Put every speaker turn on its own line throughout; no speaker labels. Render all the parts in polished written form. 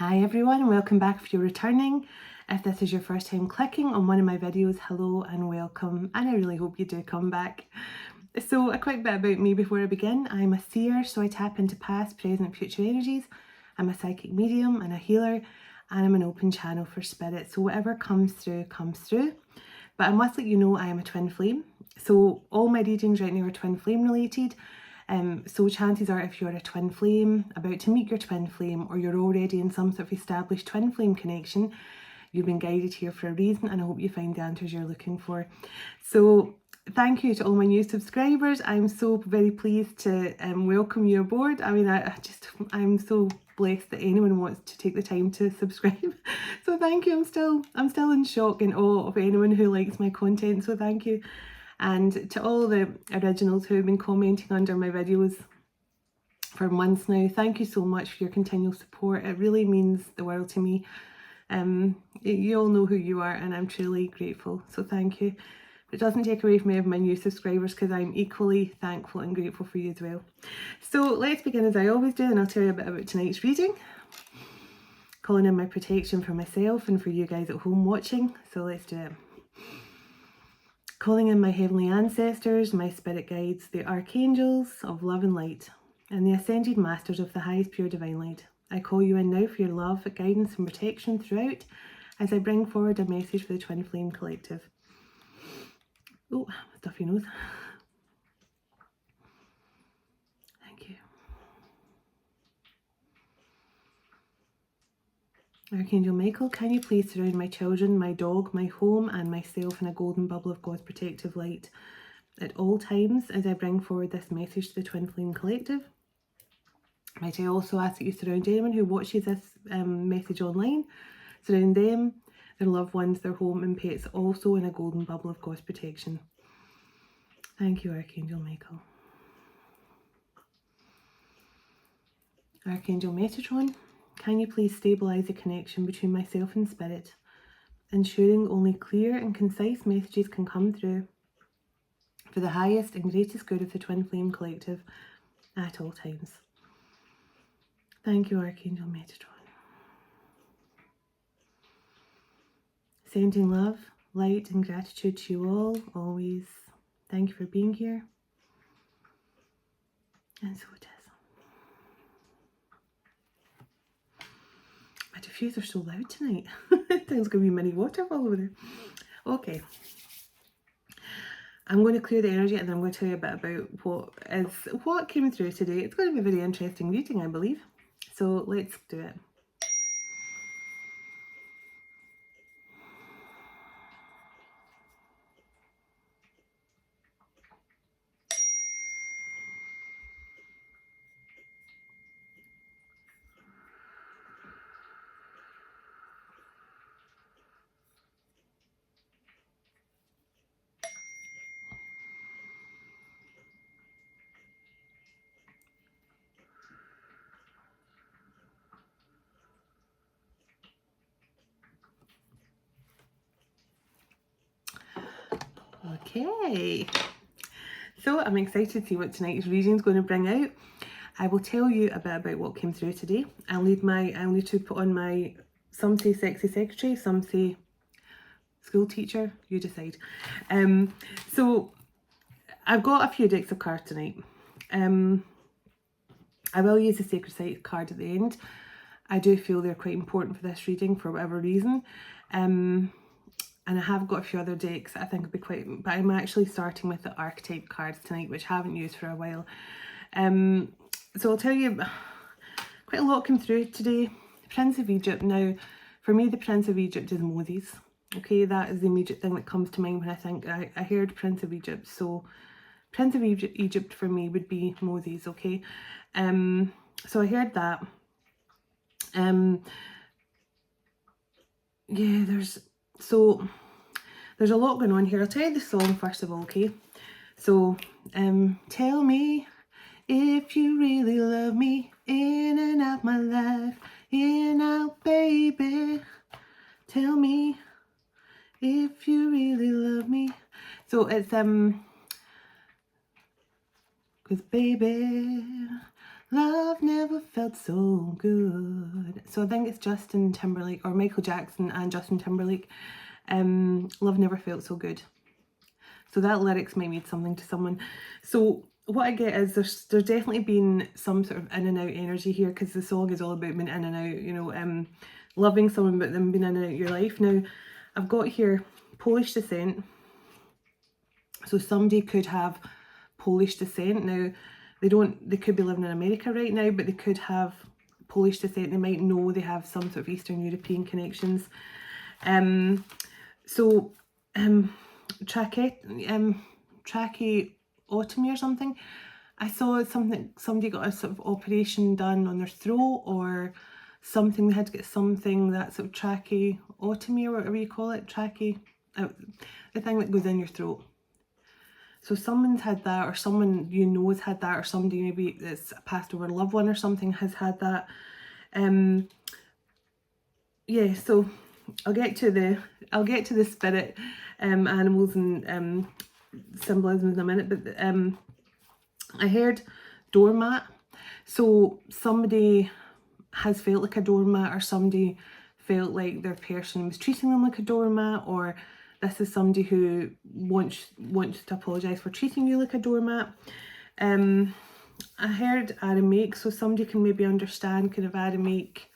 Hi everyone, welcome back if you're returning. If this is your first time clicking on one of my videos, hello and welcome, and I really hope you do come back. So a quick bit about me before I begin. I'm a seer, so I tap into past, present and future energies. I'm a psychic medium and a healer, and I'm an open channel for spirit, so whatever comes through, comes through. But I must let you know I am a twin flame, so all my readings right now are twin flame related. So chances are if you're a twin flame, about to meet your twin flame, or you're already in some sort of established twin flame connection, you've been guided here for a reason, and I hope you find the answers you're looking for. So thank you to all my new subscribers. I'm so very pleased to welcome you aboard. I mean, I'm so blessed that anyone wants to take the time to subscribe. So thank you. I'm still in shock and awe of anyone who likes my content. So thank you. And to all the originals who have been commenting under my videos for months now, thank you so much for your continual support. It really means the world to me. You all know who you are, and I'm truly grateful, so thank you. It doesn't take away from any of my new subscribers, because I'm equally thankful and grateful for you as well. So let's begin as I always do, and I'll tell you a bit about tonight's reading. Calling in my protection for myself and for you guys at home watching, so let's do it. Calling in my heavenly ancestors, my spirit guides, the archangels of love and light, and the ascended masters of the highest pure divine light. I call you in now for your love, guidance and protection throughout, as I bring forward a message for the Twin Flame Collective. Oh, stuffy nose. Thank you. Archangel Michael, can you please surround my children, my dog, my home and myself in a golden bubble of God's protective light at all times as I bring forward this message to the Twin Flame Collective? Might I also ask that you surround anyone who watches this message online, surround them, their loved ones, their home and pets also in a golden bubble of God's protection. Thank you, Archangel Michael. Archangel Metatron, can you please stabilise the connection between myself and spirit, ensuring only clear and concise messages can come through for the highest and greatest good of the Twin Flame Collective at all times. Thank you, Archangel Metatron. Sending love, light and gratitude to you all, always. Thank you for being here. And so it is. My diffuser's so loud tonight. There's going to be a mini waterfall over there. Okay. I'm going to clear the energy and then I'm going to tell you a bit about what came through today. It's going to be a very interesting reading, I believe. So let's do it. Okay, so I'm excited to see what tonight's reading is going to bring out. I will tell you a bit about what came through today. I'll need to put on my, some say sexy secretary, some say school teacher, you decide. So I've got a few decks of cards tonight. I will use the Sacred Site card at the end. I do feel they're quite important for this reading for whatever reason. And I have got a few other decks that I think would be quite, but I'm actually starting with the archetype cards tonight, which I haven't used for a while. So I'll tell you, quite a lot came through today. Prince of Egypt. Now, for me, the Prince of Egypt is Moses. Okay, that is the immediate thing that comes to mind when I think I heard Prince of Egypt. So Prince of Egypt for me would be Moses. Okay, so I heard that. Yeah, there's a lot going on here. I'll tell you the song first of all, okay? So, tell me if you really love me, in and out my life, in and out, baby. Tell me if you really love me. So it's, 'cause baby, Love never felt so good. So I think it's Justin Timberlake, or Michael Jackson and Justin Timberlake. Love never felt so good. So that lyrics might mean something to someone. So what I get is there's definitely been some sort of in and out energy here, because the song is all about being in and out, you know, loving someone but them being in and out of your life. Now, I've got here Polish descent. So somebody could have Polish descent. Now, they could be living in America right now, but they could have Polish descent. They might know they have some sort of Eastern European connections. Tracheotomy or something. I saw somebody got a sort of operation done on their throat or something. They had to get something, that sort of tracheotomy or whatever you call it, the thing that goes in your throat. So someone's had that, or someone you know has had that, or somebody maybe that's passed over a loved one or something has had that. Yeah, so I'll get to the spirit animals and symbolism in a minute, but I heard doormat. So somebody has felt like a doormat, or somebody felt like their person was treating them like a doormat, or this is somebody who wants to apologise for treating you like a doormat. I heard Aramaic, so somebody can maybe understand kind of Aramaic,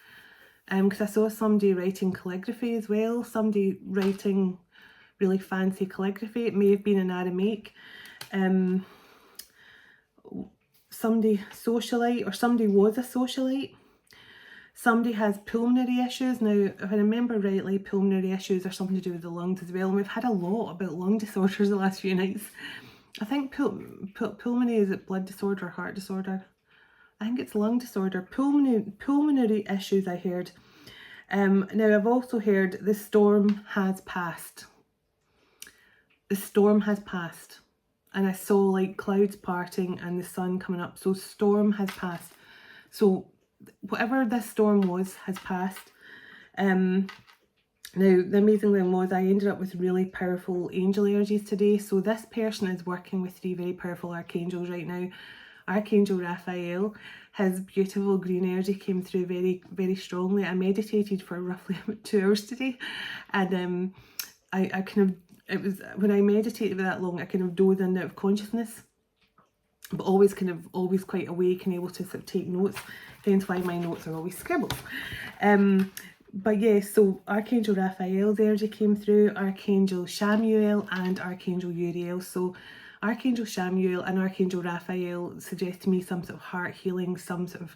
because I saw somebody writing calligraphy as well, somebody writing really fancy calligraphy. It may have been in Aramaic. Somebody socialite, or somebody was a socialite. Somebody has pulmonary issues. Now, if I remember rightly, pulmonary issues are something to do with the lungs as well. And we've had a lot about lung disorders the last few nights. I think pulmonary, is it blood disorder or heart disorder? I think it's lung disorder. Pulmonary issues, I heard. Now, I've also heard the storm has passed. The storm has passed. And I saw like clouds parting and the sun coming up. So storm has passed. So whatever this storm was has passed. Now, the amazing thing was I ended up with really powerful angel energies today. So this person is working with 3 very powerful archangels right now. Archangel Raphael, his beautiful green energy came through very, very strongly. I meditated for roughly about 2 hours today, and I kind of, it was when I meditated for that long, I kind of dozed in out of consciousness, but always quite awake and able to sort of take notes. Hence why my notes are always scribbles. But yeah, so Archangel Raphael's energy came through, Archangel Chamuel and Archangel Uriel. So Archangel Chamuel and Archangel Raphael suggest to me some sort of heart healing, some sort of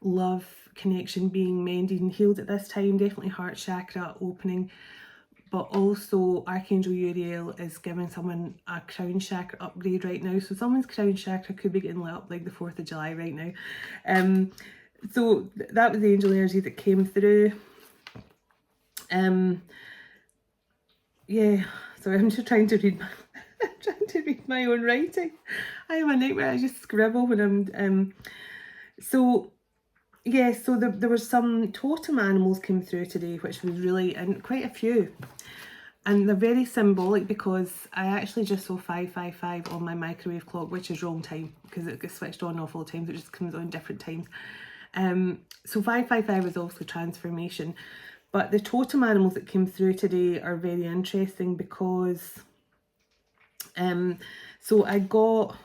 love connection being mended and healed at this time. Definitely heart chakra opening. But also Archangel Uriel is giving someone a crown chakra upgrade right now. So someone's crown chakra could be getting lit up like the 4th of July right now. So that was the angel energy that came through. Yeah, sorry, I'm just trying to read my own writing. I have a nightmare. I just scribble when I'm so yeah, so there was some totem animals came through today, which was really, and quite a few. And they're very symbolic because I actually just saw 555 on my microwave clock, which is wrong time because it gets switched on off all the times. It just comes on different times. So 555 is obviously transformation. But the totem animals that came through today are very interesting because, so I got,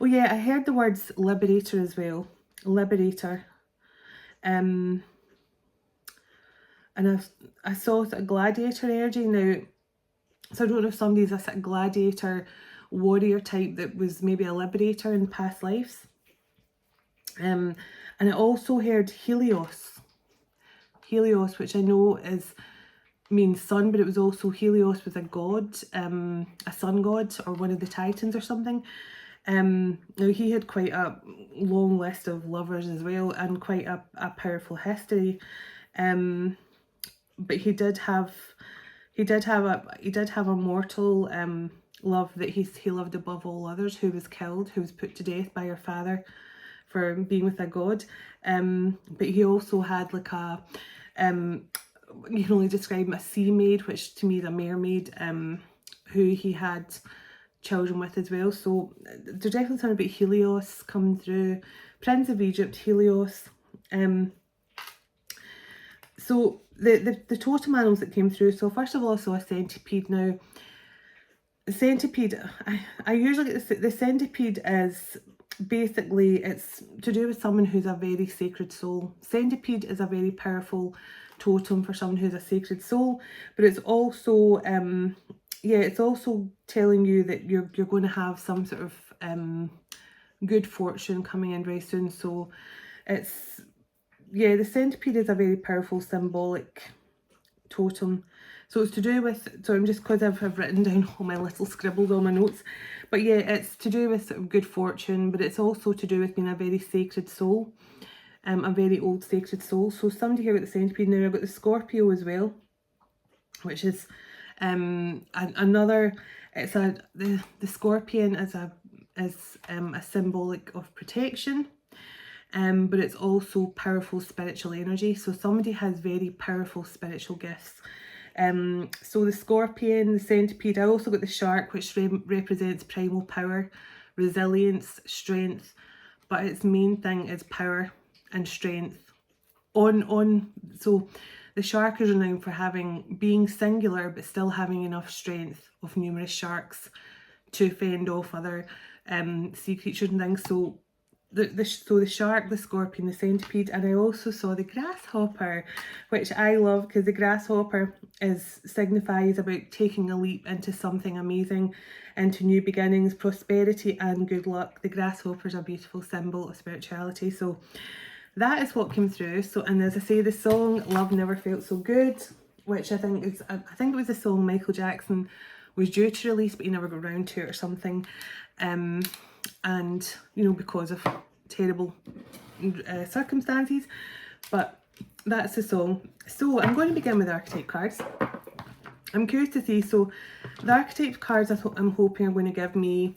oh yeah, I heard the words liberator as well, liberator. And I saw a gladiator energy now. So I don't know if somebody's a sort of gladiator warrior type that was maybe a liberator in past lives. And I also heard Helios, which I know means sun, but it was also Helios was a god, a sun god or one of the Titans or something. Now he had quite a long list of lovers as well and quite a powerful history. But he did have a mortal love that he loved above all others, who was killed, who was put to death by her father for being with a god. But he also had like a you can only describe him a sea maid, which to me is a mermaid, who he had children with as well. So there's definitely something about Helios coming through. Prince of Egypt, Helios. So the totem animals that came through. So first of all, I saw a centipede. Now, the centipede, I usually get the centipede is basically, it's to do with someone who's a very sacred soul. Centipede is a very powerful totem for someone who's a sacred soul, but it's also yeah, it's also telling you that you're going to have some sort of good fortune coming in very soon. So it's, yeah, the centipede is a very powerful symbolic totem. So it's to do with, so I'm just, because I've written down all my little scribbles, all my notes, but yeah, it's to do with sort of good fortune, but it's also to do with being a very sacred soul, a very old sacred soul. So somebody here with the centipede. Now I've got the Scorpio as well, which is another, it's the scorpion is a symbolic of protection. But it's also powerful spiritual energy. So somebody has very powerful spiritual gifts. So the scorpion, the centipede, I also got the shark, which represents primal power, resilience, strength, but its main thing is power and strength. So the shark is renowned for being singular, but still having enough strength of numerous sharks to fend off other sea creatures and things. So the shark, the scorpion, the centipede, and I also saw the grasshopper, which I love because the grasshopper signifies about taking a leap into something amazing, into new beginnings, prosperity and good luck. The grasshopper is a beautiful symbol of spirituality. So that is what came through. So, and as I say, the song Love Never Felt So Good, which I think it was a song Michael Jackson was due to release, but he never got around to it or something. And you know, because of terrible circumstances, but that's the song. So I'm going to begin with archetype cards. I'm curious to see, so the archetype cards I'm hoping are going to give me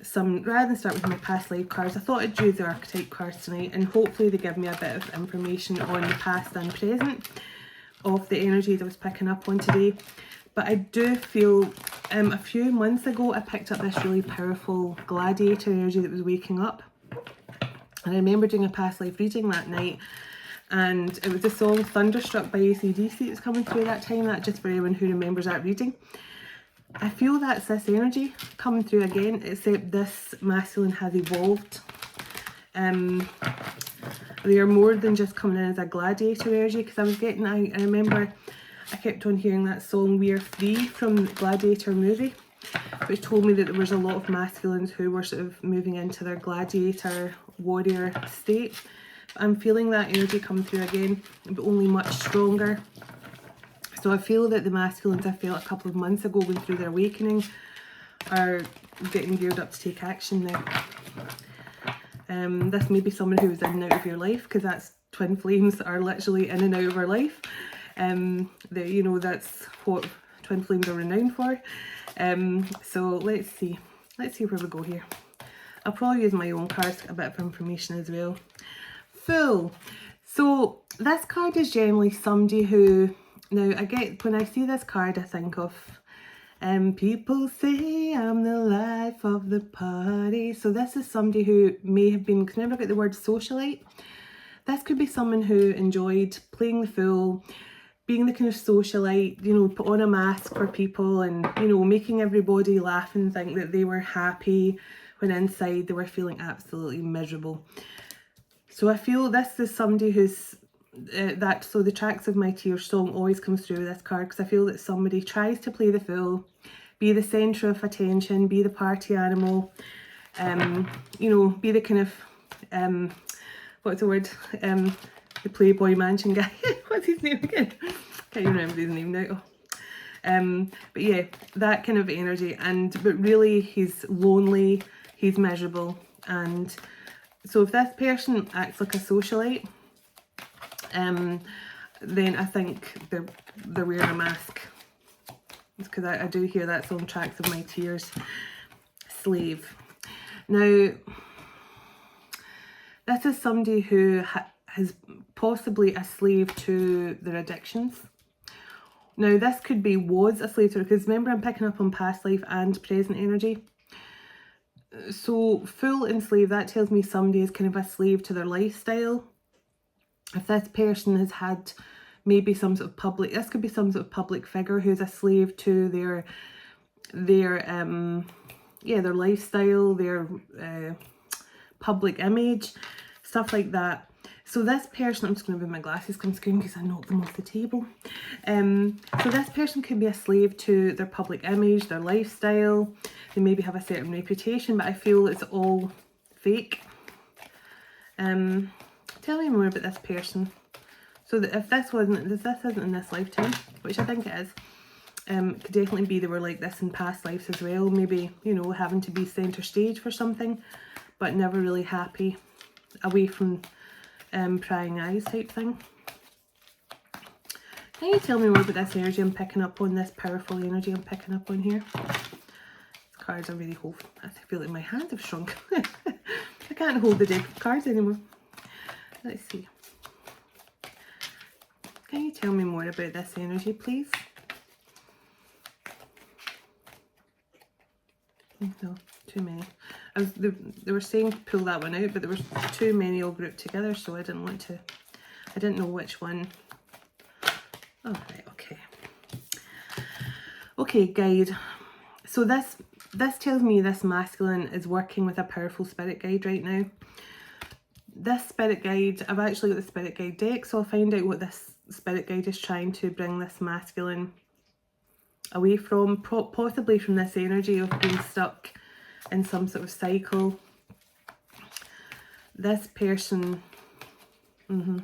some, rather than start with my past life cards, I thought I'd use the archetype cards tonight, and hopefully they give me a bit of information on the past and present of the energies I was picking up on today. But I do feel, a few months ago I picked up this really powerful gladiator energy that was waking up. And I remember doing a past life reading that night, and it was the song Thunderstruck by AC/DC that was coming through that time. That just for anyone who remembers that reading. I feel that's this energy coming through again, except this masculine has evolved. They are more than just coming in as a gladiator energy, because I remember I kept on hearing that song We Are Free from the Gladiator movie, which told me that there was a lot of masculines who were sort of moving into their gladiator warrior state. But I'm feeling that energy come through again, but only much stronger. So I feel that the masculines I felt a couple of months ago going through their awakening are getting geared up to take action now. This may be someone who was in and out of your life, because that's twin flames are literally in and out of our life. You know, that's what twin flames are renowned for. So let's see where we go here. I'll probably use my own cards to get a bit of information as well. Fool. So this card is generally somebody who, now when I see this card I think of people say I'm the life of the party. So this is somebody who may have been, because remember I got the word socialite. This could be someone who enjoyed playing the fool, being the kind of socialite, you know, put on a mask for people and, you know, making everybody laugh and think that they were happy when inside they were feeling absolutely miserable. So I feel this is somebody who's so the Tracks of My Tears song always comes through with this card, because I feel that somebody tries to play the fool, be the centre of attention, be the party animal, you know, be the kind of, what's the word, the Playboy Mansion guy. What's his name again? Can't remember his name now. But yeah, that kind of energy, but really he's lonely, he's miserable, and so if this person acts like a socialite, then I think they're wearing a mask. It's because I do hear that song Tracks of My Tears. Slave. Now, this is somebody who is possibly a slave to their addictions. Now, this could be was a slave to it, because remember I'm picking up on past life and present energy. So full enslaved, that tells me somebody is kind of a slave to their lifestyle. If this person has had maybe some sort of public, this could be some sort of public figure who's a slave to their lifestyle, their public image, stuff like that. So this person, I'm just going to move my glasses on screen because I knocked them off the table. So this person could be a slave to their public image, their lifestyle. They maybe have a certain reputation, but I feel it's all fake. Tell me more about this person. So that if this isn't in this lifetime, which I think it is, could definitely be they were like this in past lives as well. Maybe, you know, having to be centre stage for something, but never really happy, away from prying eyes type thing. Can you tell me more about this energy I'm picking up on, this powerful energy I'm picking up on here? These cards are really hold. I feel like my hands have shrunk. I can't hold the deck of cards anymore. Let's see. Can you tell me more about this energy, please? No, too many. They were saying to pull that one out, but there was too many all grouped together, so I didn't want to. I didn't know which one. Oh, right, okay. Okay, guide. So this tells me this masculine is working with a powerful spirit guide right now. This spirit guide, I've actually got the spirit guide deck, so I'll find out what this spirit guide is trying to bring this masculine away from, possibly from this energy of being stuck in some sort of cycle. This person, yeah,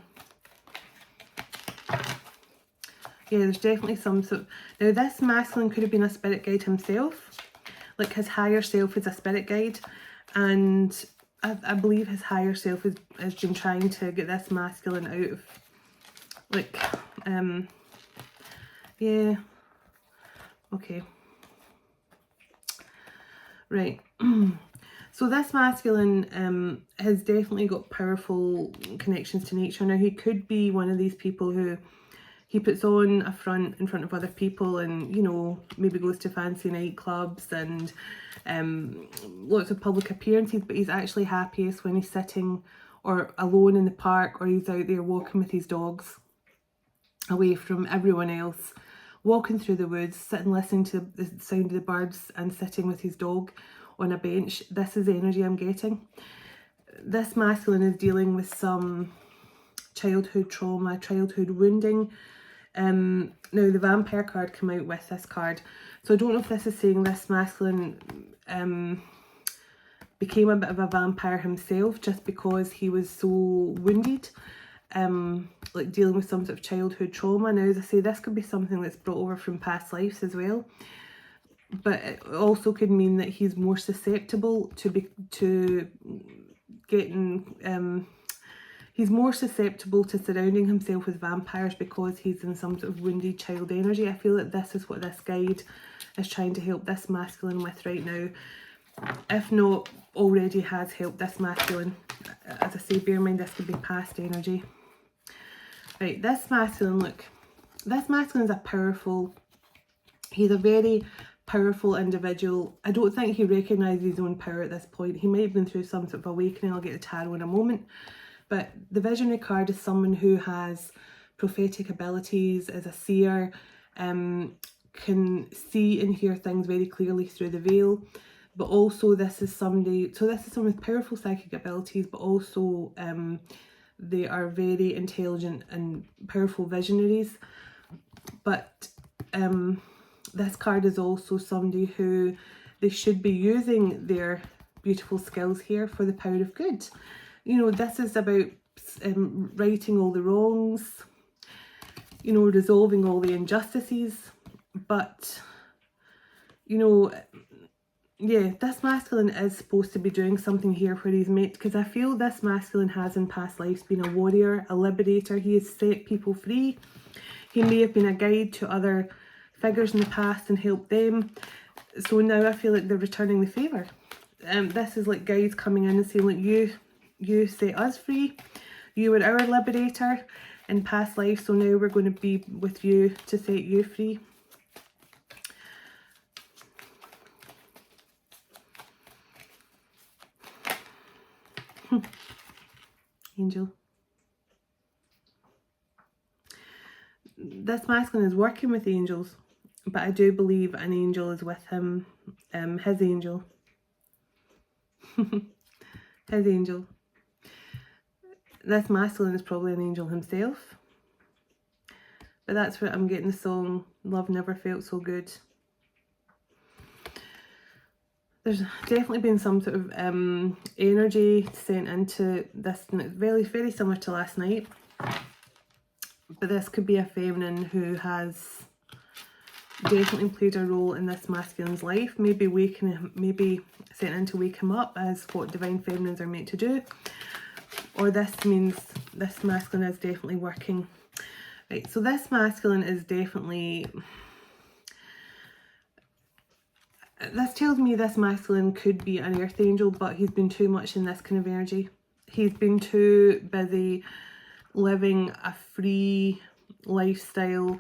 there's definitely some sort of, now this masculine could have been a spirit guide himself, like his higher self is a spirit guide, and I believe his higher self has been trying to get this masculine out of, like, yeah, okay, right. So this masculine has definitely got powerful connections to nature. Now, he could be one of these people who he puts on a front in front of other people and, you know, maybe goes to fancy nightclubs and lots of public appearances, but he's actually happiest when he's sitting or alone in the park, or he's out there walking with his dogs away from everyone else, walking through the woods, sitting listening to the sound of the birds and sitting with his dog on a bench. This is the energy I'm getting. This masculine is dealing with some childhood trauma, childhood wounding. Now the vampire card came out with this card, so I don't know if this is saying this masculine became a bit of a vampire himself just because he was so wounded, like dealing with some sort of childhood trauma. Now, as I say, this could be something that's brought over from past lives as well, but it also could mean that he's more susceptible to getting he's more susceptible to surrounding himself with vampires because he's in some sort of wounded child energy. I feel that this is what this guide is trying to help this masculine with right now, if not already has helped this masculine. As I say, bear in mind this could be past energy. Right, this masculine, look, this masculine is he's a very powerful individual. I don't think he recognises his own power at this point. He might have been through some sort of awakening. I'll get the tarot in a moment. But the visionary card is someone who has prophetic abilities, is a seer, can see and hear things very clearly through the veil. But also this is someone with powerful psychic abilities, but also they are very intelligent and powerful visionaries. But this card is also somebody who they should be using their beautiful skills here for the power of good. You know, this is about righting all the wrongs, you know, resolving all the injustices. But, you know, yeah, this masculine is supposed to be doing something here where he's made, because I feel this masculine has in past lives been a warrior, a liberator. He has set people free. He may have been a guide to other figures in the past and helped them. So now I feel like they're returning the favour. This is like guides coming in and saying, like, you set us free. You were our liberator in past life, so now we're going to be with you to set you free. Archangel. This masculine is working with angels, but I do believe an angel is with him, his angel. His angel. This masculine is probably an angel himself. But that's where I'm getting the song, Love Never Felt So Good. There's definitely been some sort of energy sent into this, and it's very, very similar to last night. But this could be a feminine who has definitely played a role in this masculine's life, maybe waking him, maybe sent in to wake him up as what divine feminines are meant to do. Or this means this masculine is definitely working. Right, so this masculine is definitely... This tells me this masculine could be an earth angel, but he's been too much in this kind of energy. He's been too busy living a free lifestyle,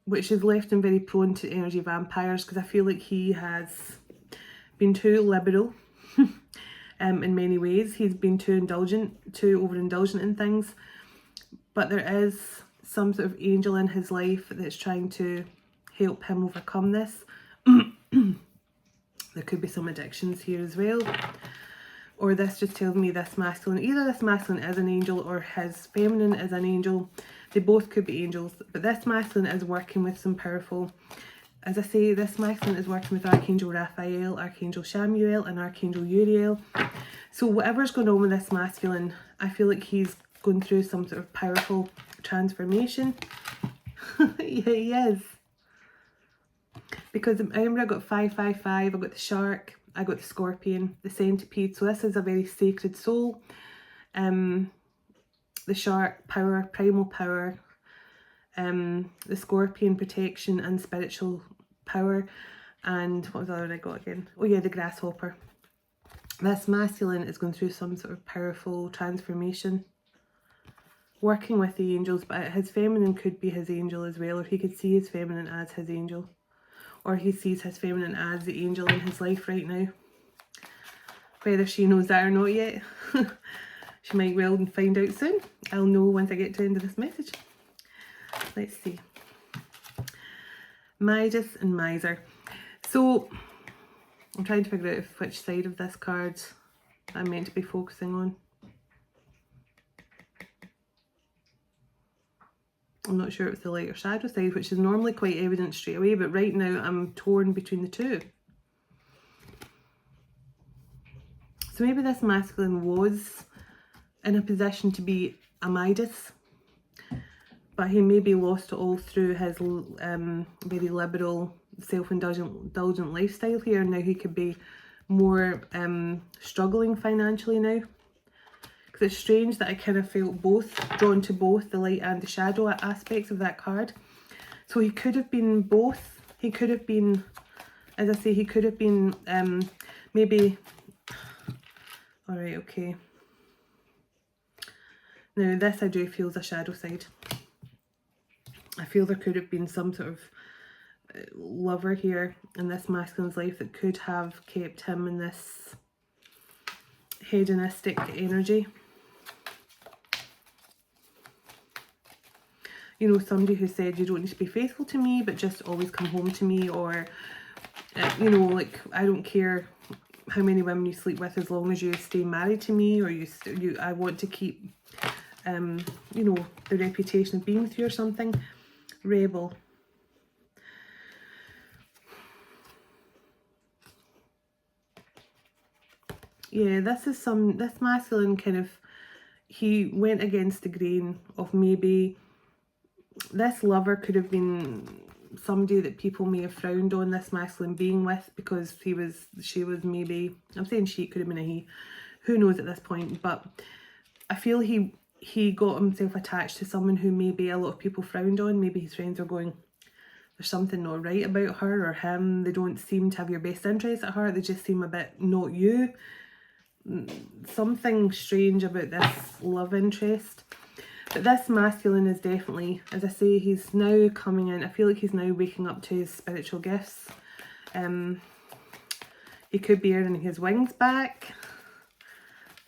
which has left him very prone to energy vampires, because I feel like he has been too liberal in many ways. He's been too indulgent, too overindulgent in things. But there is some sort of angel in his life that's trying to help him overcome this. There could be some addictions here as well. Or this just tells me this masculine, either this masculine is an angel or his feminine is an angel. They both could be angels, but this masculine is working with some powerful, as I say, this masculine is working with Archangel Raphael, Archangel Chamuel and Archangel Uriel. So whatever's going on with this masculine, I feel like he's going through some sort of powerful transformation. Yeah, he is. Because I remember I got 555, I got the shark, I got the scorpion, the centipede. So this is a very sacred soul. The shark, power, primal power. The scorpion, protection and spiritual power. And what was the other I got again? Oh yeah, the grasshopper. This masculine is going through some sort of powerful transformation. Working with the angels, but his feminine could be his angel as well, or he could see his feminine as his angel. Or he sees his feminine as the angel in his life right now. Whether she knows that or not yet. She might well find out soon. I'll know once I get to the end of this message. Let's see. Midas and Miser. So, I'm trying to figure out which side of this card I'm meant to be focusing on. I'm not sure if it's the light or shadow side, which is normally quite evident straight away, but right now I'm torn between the two. So maybe this masculine was in a position to be a Midas, but he maybe lost it all through his very liberal, self-indulgent lifestyle here. Now he could be more struggling financially now. Because it's strange that I kind of felt both, drawn to both the light and the shadow aspects of that card. So he could have been both. He could have been, as I say, he could have been maybe... Alright, okay. Now this I do feel is a shadow side. I feel there could have been some sort of lover here in this masculine's life that could have kept him in this hedonistic energy. You know, somebody who said, you don't need to be faithful to me, but just always come home to me. Or, you know, like, I don't care how many women you sleep with as long as you stay married to me, or I want to keep, you know, the reputation of being with you or something. Rebel. Yeah, this masculine kind of, he went against the grain of maybe... This lover could have been somebody that people may have frowned on this masculine being with, because she was maybe, I'm saying she, it could have been a he, who knows at this point, but I feel he got himself attached to someone who maybe a lot of people frowned on. Maybe his friends are going, there's something not right about her or him, they don't seem to have your best interest at heart, they just seem a bit not you. Something strange about this love interest. But this masculine is definitely, as I say, he's now coming in. I feel like he's now waking up to his spiritual gifts. He could be earning his wings back.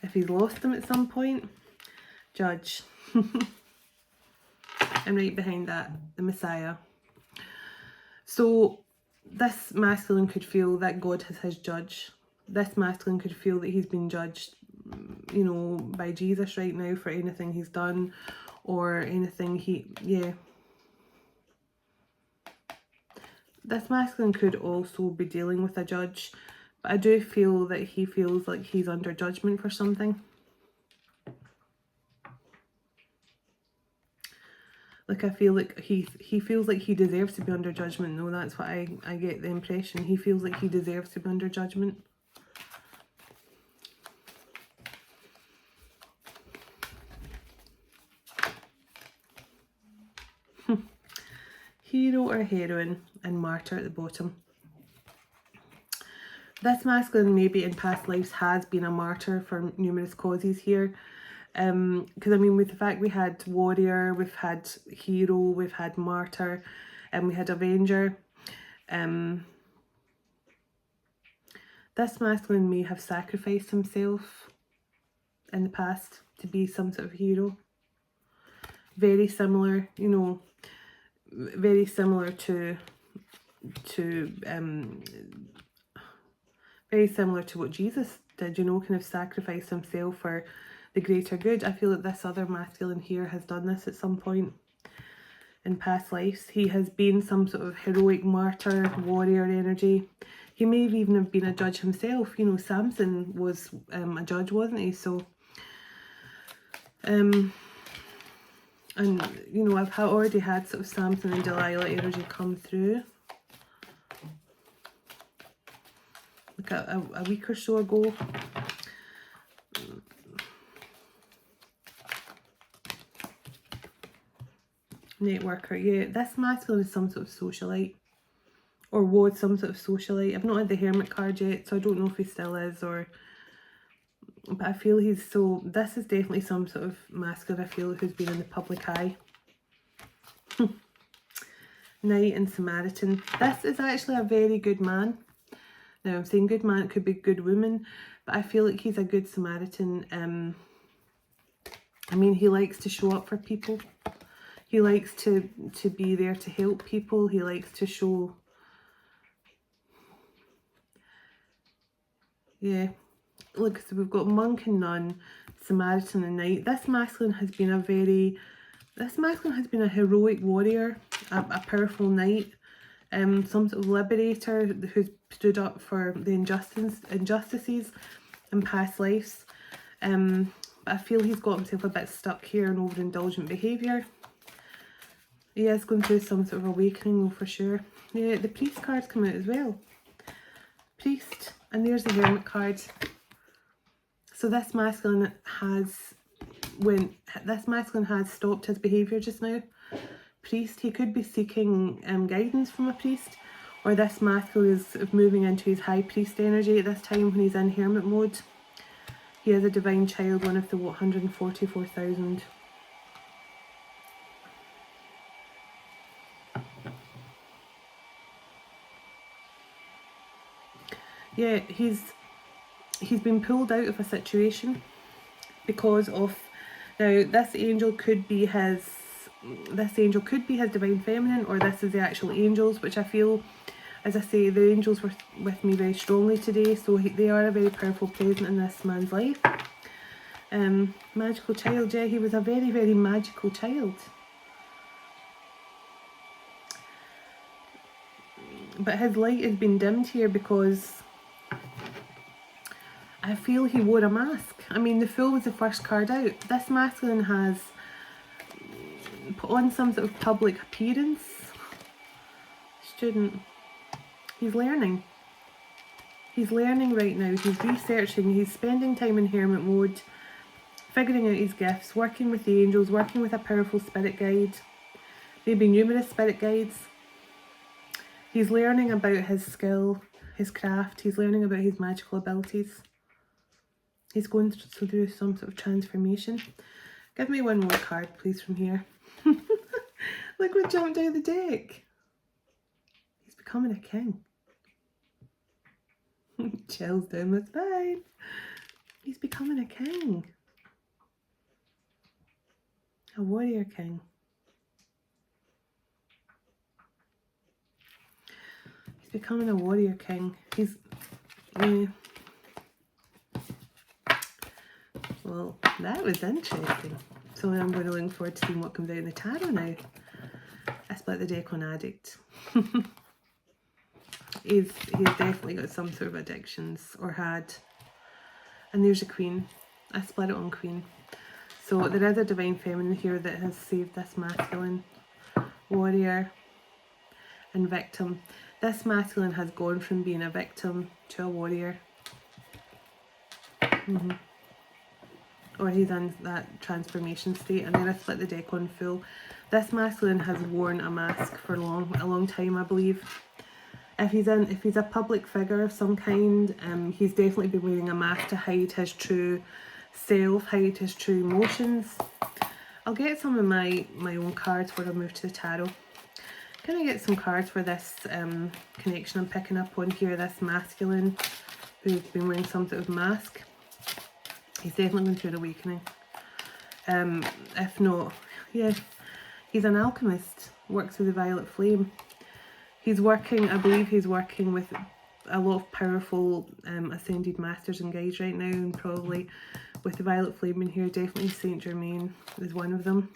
if he's lost them at some point. Judge. And right behind that, the Messiah. So this masculine could feel that God is his judge. This masculine could feel that he's been judged, you know, by Jesus right now for anything he's done or anything This masculine could also be dealing with a judge, but I do feel that he feels like he's under judgment for something. Like, I feel like he feels like he deserves to be under judgment. No, that's what I get the impression. He feels like he deserves to be under judgment. Hero or heroine and martyr at the bottom. This masculine maybe in past lives has been a martyr for numerous causes here. Because I mean, with the fact we had warrior, we've had hero, we've had martyr, and we had avenger. This masculine may have sacrificed himself in the past to be some sort of hero. Very similar, you know, very similar to very similar to what Jesus did, you know, kind of sacrifice himself for the greater good. I feel that this other masculine here has done this at some point in past lives. He has been some sort of heroic martyr, warrior energy. He may have even been a judge himself. You know, Samson was a judge, wasn't he? So, and, you know, I've already had sort of Samson and Delilah energy come through. Like a week or so ago. Networker, yeah. This masculine is some sort of socialite. Or was some sort of socialite. I've not had the Hermit card yet, so I don't know if he still is or... But I feel he's so... This is definitely some sort of masculine, I feel, who's been in the public eye. Knight and Samaritan. This is actually a very good man. Now, I'm saying good man, it could be good woman, but I feel like he's a good Samaritan. I mean, he likes to show up for people. He likes to be there to help people. He likes to show... Yeah. Look, so we've got monk and nun, Samaritan and knight. This masculine has been a heroic warrior, a powerful knight, some sort of liberator who's stood up for the injustices in past lives. But I feel he's got himself a bit stuck here in overindulgent behaviour. He is going through some sort of awakening though, for sure. Yeah, the priest cards come out as well. Priest, and there's the Hermit card. So this masculine has stopped his behaviour just now. Priest, he could be seeking guidance from a priest, or this masculine is moving into his high priest energy at this time when he's in hermit mode. He is a divine child, one of the 144,000. Yeah, he's been pulled out of a situation because of... Now, this angel could be his divine feminine, or this is the actual angels, which I feel, as I say, the angels were with me very strongly today, so they are a very powerful presence in this man's life. Magical child, yeah, he was a very, very magical child. But his light has been dimmed here because I feel he wore a mask. I mean, the Fool was the first card out. This masculine has put on some sort of public appearance. Student. He's learning. He's learning right now. He's researching. He's spending time in hermit mode, figuring out his gifts, working with the angels, working with a powerful spirit guide. Maybe numerous spirit guides. He's learning about his skill, his craft. He's learning about his magical abilities. He's going through some sort of transformation. Give me one more card, please, from here. Look what jumped out of the deck. He's becoming a king. Chills down my spine. He's becoming a king. A warrior king. He's becoming a warrior king. He's... Yeah. Well, that was interesting. So I'm really looking forward to seeing what comes out in the tarot now. I split the deck on addict. he's definitely got some sort of addictions, or had. And there's a queen. I split it on queen. So there is a divine feminine here that has saved this masculine, warrior and victim. This masculine has gone from being a victim to a warrior. Or he's in that transformation state, and then I split the deck on full. This masculine has worn a mask for a long time, I believe. If he's a public figure of some kind, he's definitely been wearing a mask to hide his true self, hide his true emotions. I'll get some of my own cards before I move to the tarot. Can I get some cards for this connection I'm picking up on here? This masculine who's been wearing some sort of mask. He's definitely going through an awakening. If not, yeah, he's an alchemist, works with the violet flame. He's working, I believe he's working with a lot of powerful ascended masters and guides right now, and probably with the violet flame in here, definitely Saint Germain is one of them.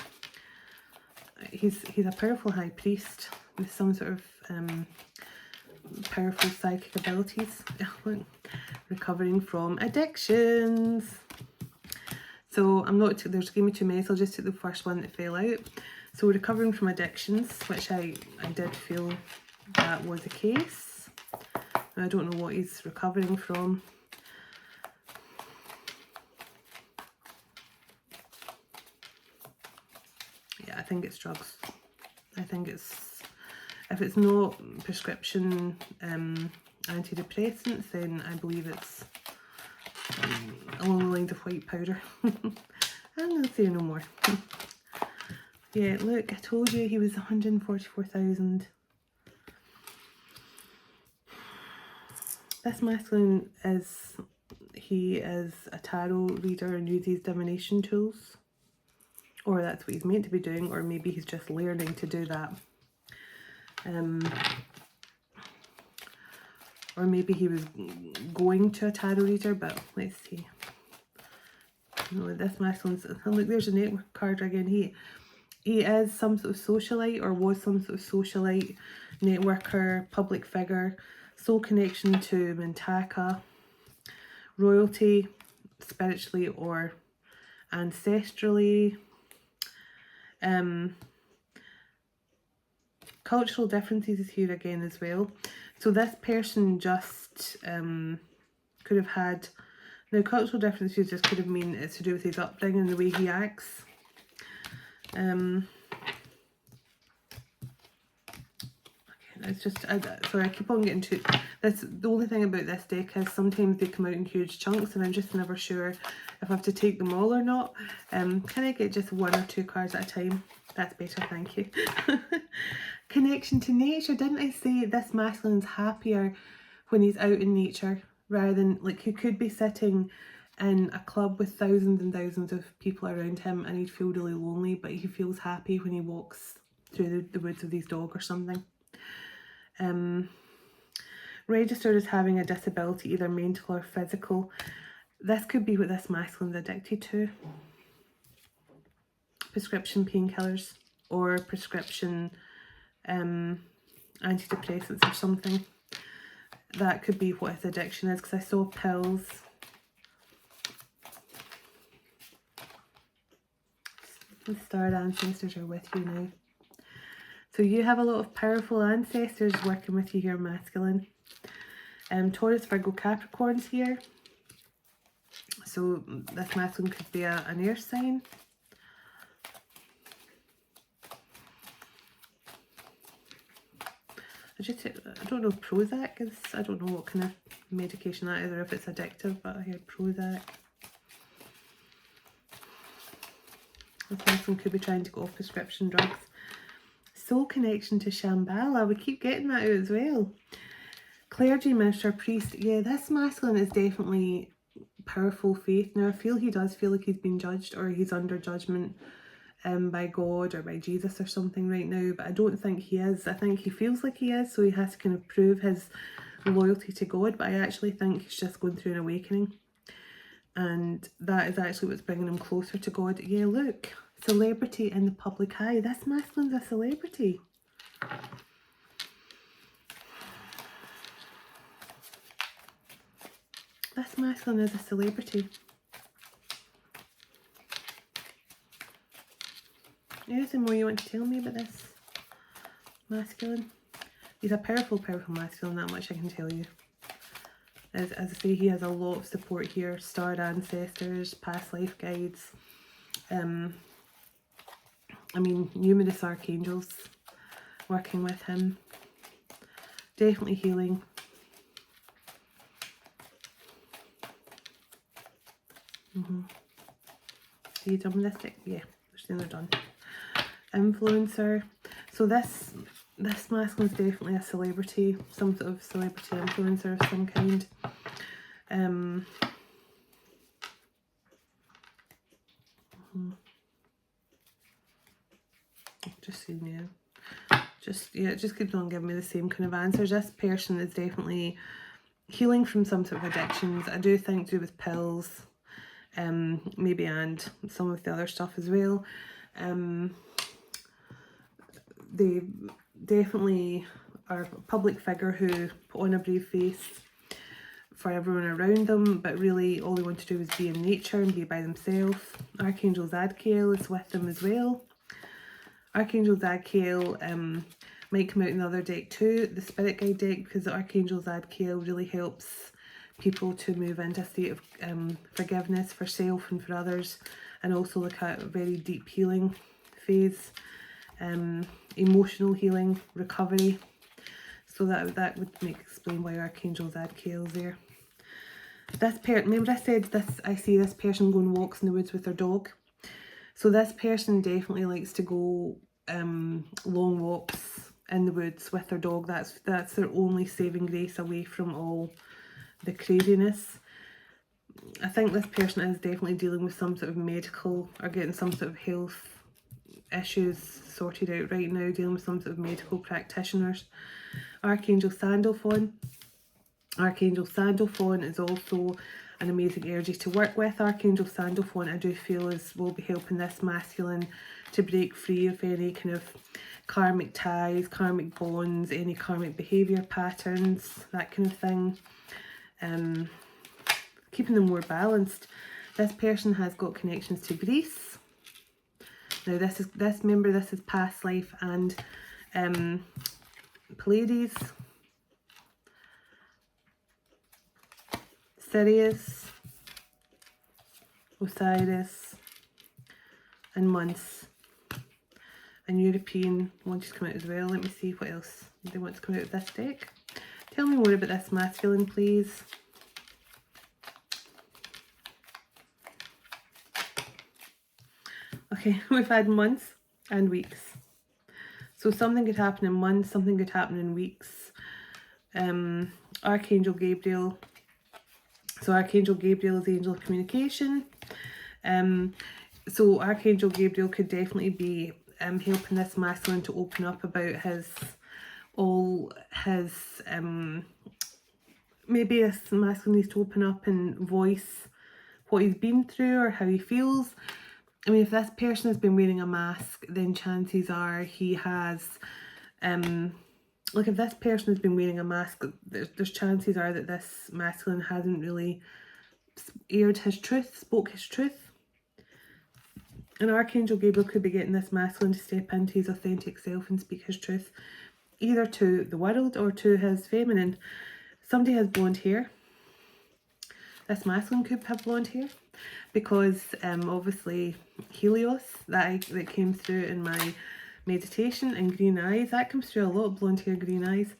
He's a powerful high priest with some sort of powerful psychic abilities. Recovering from addictions. So I'm not, there's gave me too many, so I'll just take the first one that fell out. So recovering from addictions, which I did feel that was the case. I don't know what he's recovering from. Yeah, I think it's drugs. I think it's, if it's not prescription antidepressants, then I believe it's along the lines of white powder. I'm not saying no more. Yeah, look, I told you he was 144,000. This masculine he is a tarot reader and uses divination tools. Or that's what he's meant to be doing, or maybe he's just learning to do that. Or maybe he was going to a tarot reader, but let's see. No, this masculine's, look, there's a network card again. He is some sort of socialite, or was some sort of socialite, networker, public figure, soul connection to Mintaka, royalty, spiritually or ancestrally, cultural differences is here again as well. So this person just could have had, now cultural differences just could have mean it's to do with his upbringing, the way he acts. It's just, sorry, I keep on getting to this. The only thing about this deck is sometimes they come out in huge chunks, and I'm just never sure if I have to take them all or not. Can I get just one or two cards at a time? That's better, thank you. Connection to nature. Didn't I say this masculine's happier when he's out in nature, rather than, like, he could be sitting in a club with thousands and thousands of people around him and he'd feel really lonely, but he feels happy when he walks through the woods with his dog or something. Registered as having a disability, either mental or physical. This could be what this masculine's addicted to. Prescription painkillers or prescription antidepressants or something. That could be what his addiction is, because I saw pills. The starred ancestors are with you now. So you have a lot of powerful ancestors working with you here, masculine. Taurus, Virgo, Capricorns here. So this masculine could be an air sign. I don't know if Prozac is, I don't know what kind of medication that is, or if it's addictive, but I heard Prozac. This masculine could be trying to go off prescription drugs. Soul connection to Shambhala, we keep getting that out as well. Clergy, minister, priest. Yeah, this masculine is definitely powerful faith. Now I feel he does feel like he's been judged, or he's under judgment by God or by Jesus or something right now, but I don't think he is. I think he feels like he is, so he has to kind of prove his loyalty to God, but I actually think he's just going through an awakening, and that is actually what's bringing him closer to God. Yeah, look, celebrity in the public eye. This masculine's a celebrity. This masculine is a celebrity. Anything more you want to tell me about this masculine? He's a powerful, powerful masculine, that much I can tell you. As I say, he has a lot of support here. Starred ancestors, past life guides. I mean, numerous archangels working with him. Definitely healing. Are you done with this deck? Yeah, they're done. Influencer. So this masculine is definitely a celebrity, some sort of celebrity influencer of some kind. Just seeing you. It just keeps on giving me the same kind of answers. This person is definitely healing from some sort of addictions. I do think to do with pills, maybe, and some of the other stuff as well. They definitely are a public figure who put on a brave face for everyone around them, but really all they want to do is be in nature and be by themselves. Archangel Zadkiel is with them as well. Archangel Zadkiel might come out in the other deck too, the Spirit Guide deck, because Archangel Zadkiel really helps people to move into a state of forgiveness for self and for others, and also look at a very deep healing phase, emotional healing, recovery. So that would explain why Archangel Zadkiel is there. Remember I said this, I see this person going walks in the woods with their dog. So this person definitely likes to go long walks in the woods with their dog. That's their only saving grace away from all the craziness. I think this person is definitely dealing with some sort of medical or getting some sort of health issues sorted out right now, dealing with some sort of medical practitioners. Archangel Sandalphon. Archangel Sandalphon is also an amazing energy to work with. Archangel Sandalphon, I do feel, will be helping this masculine to break free of any kind of karmic ties, karmic bonds, any karmic behaviour patterns, that kind of thing. Keeping them more balanced. This person has got connections to Greece. Now this is past life and Pleiades, Sirius, Osiris, and months. And European wants to come out as well. Let me see what else they want to come out of this deck. Tell me more about this masculine, please. Okay, we've had months and weeks. So something could happen in months, something could happen in weeks. Archangel Gabriel. So Archangel Gabriel is the angel of communication. So Archangel Gabriel could definitely be helping this masculine to open up about maybe this masculine needs to open up and voice what he's been through or how he feels. I mean, if this person has been wearing a mask, then chances are he has, like if this person has been wearing a mask, there's chances are that this masculine hasn't really aired his truth, spoke his truth. And Archangel Gabriel could be getting this masculine to step into his authentic self and speak his truth, either to the world or to his feminine. Somebody has blonde hair. This masculine could have blonde hair because obviously Helios, that came through in my meditation, and green eyes, that comes through a lot, blonde hair, green eyes.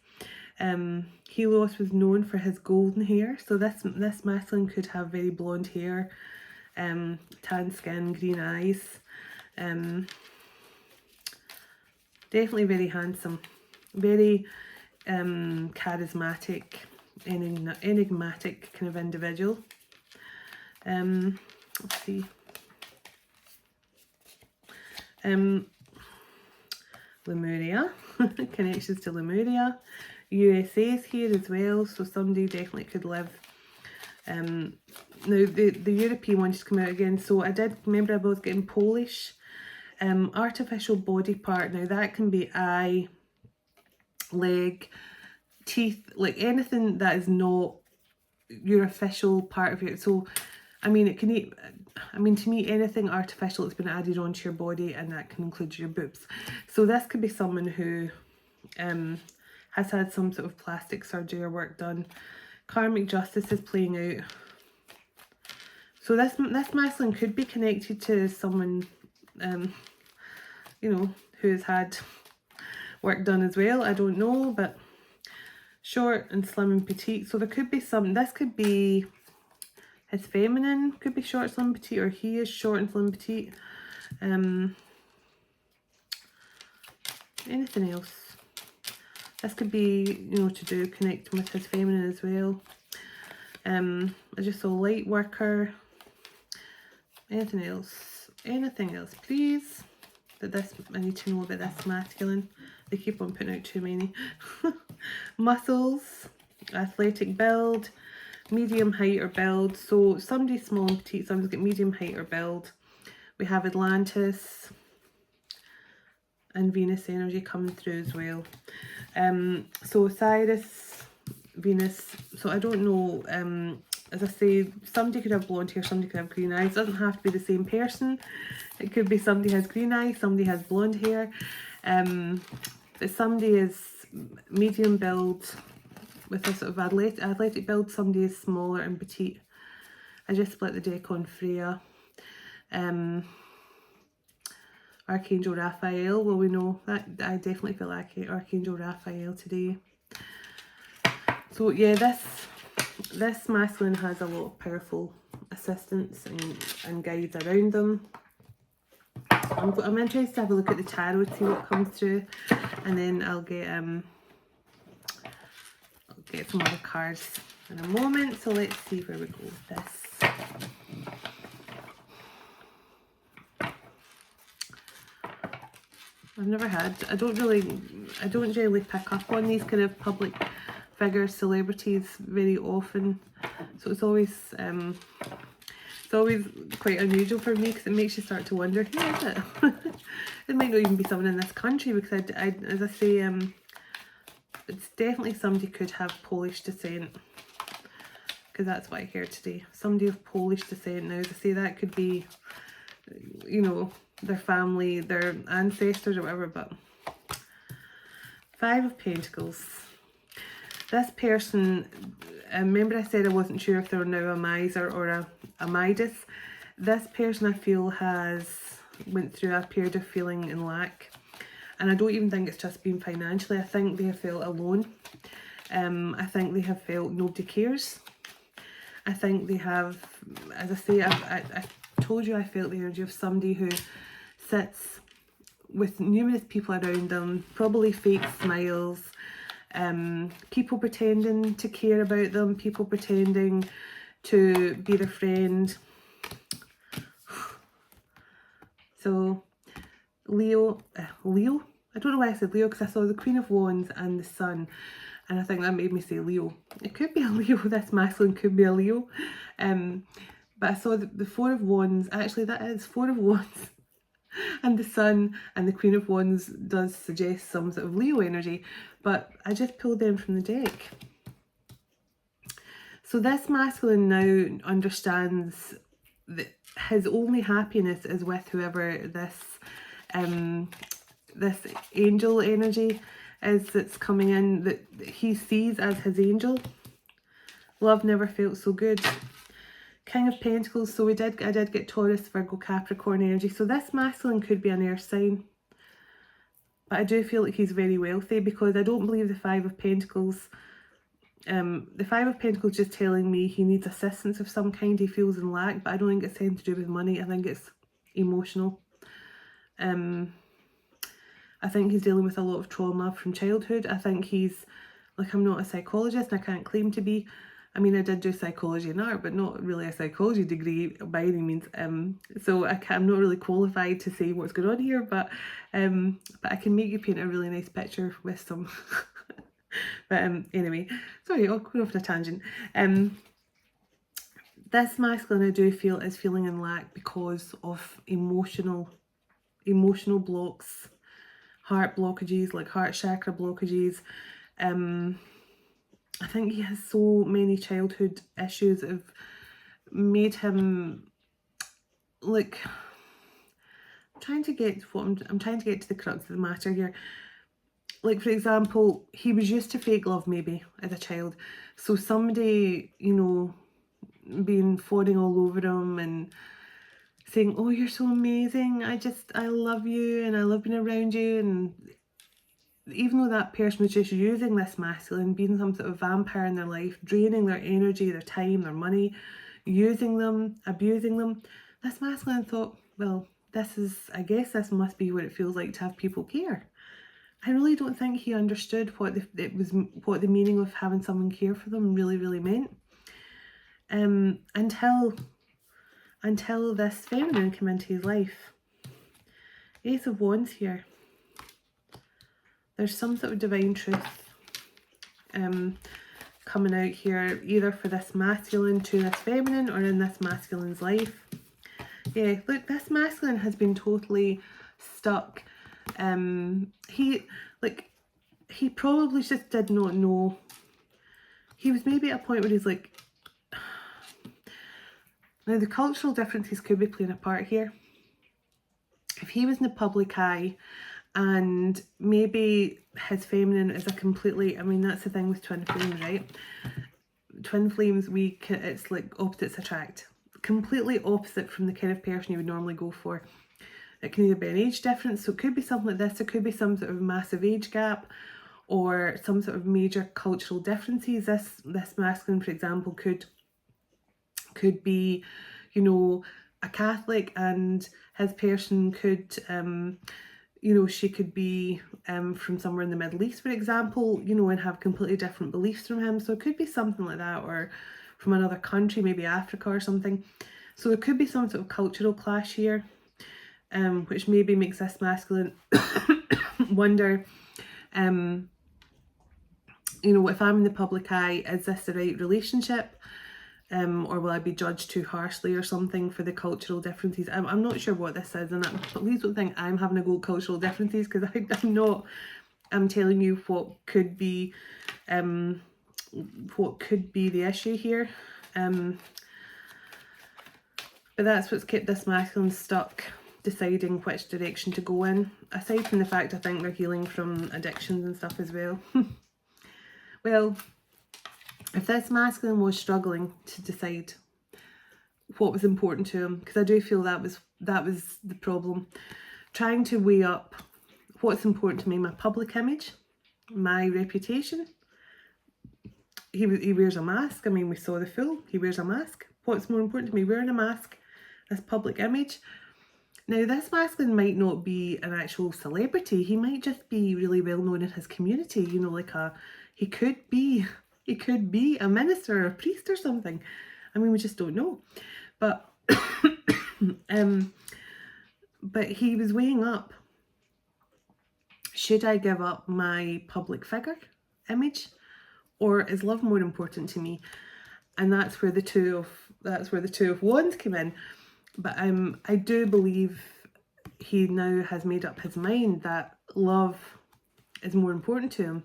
Helios was known for his golden hair, so this masculine could have very blonde hair, tan skin, green eyes. Definitely very handsome, very charismatic, enigmatic kind of individual. Let's see. Lemuria, connections to Lemuria. USA is here as well, so somebody definitely could live. Now the European one just come out again, so I did remember I was getting Polish. Artificial body part, now that can be eye, leg, teeth, like anything that is not your official part of it. So I mean, it can eat, I mean, to me, anything artificial that's been added onto your body, and that can include your boobs. So this could be someone who has had some sort of plastic surgery or work done. Karmic justice is playing out. So this masculine could be connected to someone, you know, who has had work done as well. I don't know, but short and slim and petite. So there could be some, this could be his feminine, could be short, slim, petite, or he is short and slim, petite. Anything else? This could be, you know, to do connecting with his feminine as well. I just saw light worker. Anything else? Anything else, please? That this, I need to know about this masculine. They keep on putting out too many. Muscles, athletic build, medium height or build. So somebody's small and petite, somebody's got medium height or build. We have Atlantis and Venus energy coming through as well. So Osiris, Venus, so I don't know, as I say, somebody could have blonde hair, somebody could have green eyes. It doesn't have to be the same person. It could be somebody has green eyes, somebody has blonde hair. But somebody is medium build with a sort of athletic build, somebody is smaller and petite. I just split the deck on Freya. Archangel Raphael, well, we know that I definitely feel like Archangel Raphael today. So yeah, this masculine has a lot of powerful assistants and guides around them. I'm interested to have a look at the tarot, see what comes through, and then I'll get some other cards in a moment. So let's see where we go with this. I've never had, I don't generally pick up on these kind of public figures, celebrities very often. So it's always quite unusual for me, because it makes you start to wonder, who is it? It might not even be someone in this country, because I as I say, it's definitely somebody could have Polish descent, because that's what I heard today. Somebody of Polish descent. Now, as I say, that could be, you know, their family, their ancestors or whatever, but Five of Pentacles. This person, remember I said I wasn't sure if they were now a miser or a Midas. This person, I feel, has went through a period of feeling in lack. And I don't even think it's just been financially. I think they have felt alone. I think they have felt nobody cares. I think they have, as I say, I told you I felt the energy of somebody who sits with numerous people around them, probably fake smiles, people pretending to care about them, people pretending to be their friend. So Leo, I don't know why I said Leo, because I saw the Queen of Wands and the Sun, and I think that made me say Leo. It could be a Leo, this masculine could be a Leo. But I saw the Four of Wands, actually that is Four of Wands, and the Sun and the Queen of Wands does suggest some sort of Leo energy, but I just pulled them from the deck. So this masculine now understands that his only happiness is with whoever this this angel energy is that's coming in, that he sees as his angel. Love never felt so good. King of Pentacles, so I did get Taurus, Virgo, Capricorn energy. So this masculine could be an earth sign. But I do feel like he's very wealthy, because I don't believe the Five of Pentacles. The Five of Pentacles just telling me he needs assistance of some kind, he feels in lack, but I don't think it's anything to do with money. I think it's emotional. I think he's dealing with a lot of trauma from childhood. I think he's, like, I'm not a psychologist and I can't claim to be, I mean, I did do psychology and art, but not really a psychology degree by any means. So I'm not really qualified to say what's going on here, but I can make you paint a really nice picture with some. But anyway, sorry, I'll go off on a tangent. This masculine I do feel is feeling in lack because of emotional blocks, heart blockages, like heart chakra blockages. I think he has so many childhood issues that have made him, like, I'm trying to get to the crux of the matter here. Like, for example, he was used to fake love maybe as a child. So somebody, you know, being fawning all over him and saying, oh, you're so amazing, I love you and I love being around you. And even though that person was just using this masculine, being some sort of vampire in their life, draining their energy, their time, their money, using them, abusing them, this masculine thought, well, I guess this must be what it feels like to have people care. I really don't think he understood what the meaning of having someone care for them really, really meant. Until this feminine came into his life. Ace of Wands here. There's some sort of divine truth coming out here, either for this masculine to this feminine or in this masculine's life. Yeah, look, this masculine has been totally stuck. He probably just did not know. He was maybe at a point where he's like, now the cultural differences could be playing a part here. If he was in the public eye and maybe his feminine is a completely, I mean, that's the thing with twin flames, right? Twin flames, it's like opposites attract. Completely opposite from the kind of person you would normally go for. It can either be an age difference, so it could be something like this. It could be some sort of massive age gap or some sort of major cultural differences. This masculine, for example, could be, you know, a Catholic, and his person could, you know, she could be from somewhere in the Middle East, for example, you know, and have completely different beliefs from him. So it could be something like that, or from another country, maybe Africa or something. So there could be some sort of cultural clash here, which maybe makes this masculine wonder, you know, if I'm in the public eye, is this the right relationship? Or will I be judged too harshly or something for the cultural differences? I'm not sure what this is, and please don't think I'm having a go at cultural differences, because I'm not. I'm telling you what could be the issue here. But that's what's kept this masculine stuck, deciding which direction to go in. Aside from the fact I think they're healing from addictions and stuff as well. Well, if this masculine was struggling to decide what was important to him, because I do feel that was the problem, trying to weigh up what's important to me, my public image, my reputation. He wears a mask. I mean, we saw the Fool. He wears a mask. What's more important to me, wearing a mask, this public image? Now, this masculine might not be an actual celebrity. He might just be really well known in his community. You know, like he could be a minister or a priest or something. I mean, we just don't know. But but he was weighing up, should I give up my public figure image, or is love more important to me? And that's where the two of Wands came in. But I do believe he now has made up his mind that love is more important to him.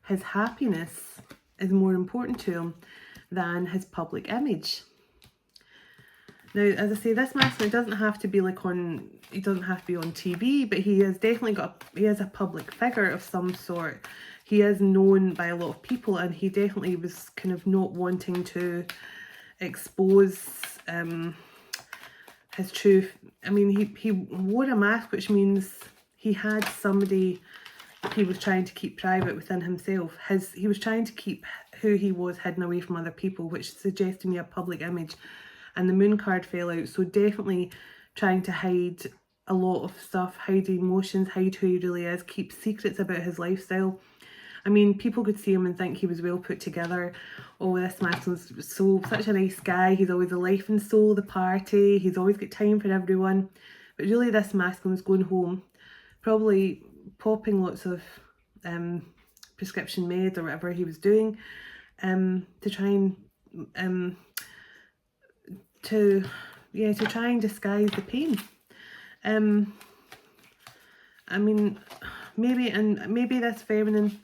His happiness is more important to him than his public image. Now, as I say, this masculine doesn't have to be he doesn't have to be on TV, but he has definitely he is a public figure of some sort. He is known by a lot of people, and he definitely was kind of not wanting to expose his truth. I mean, he wore a mask, which means he had somebody he was trying to keep private within himself. He was trying to keep who he was hidden away from other people, which suggests to me a public image. And the Moon card fell out, so definitely trying to hide a lot of stuff, hide emotions, hide who he really is, keep secrets about his lifestyle. I mean, people could see him and think he was well put together. Oh, this masculine's such a nice guy. He's always the life and soul of the party. He's always got time for everyone. But really, this masculine's going home, probably popping lots of prescription meds or whatever he was doing, to try and try and disguise the pain. I mean, maybe this feminine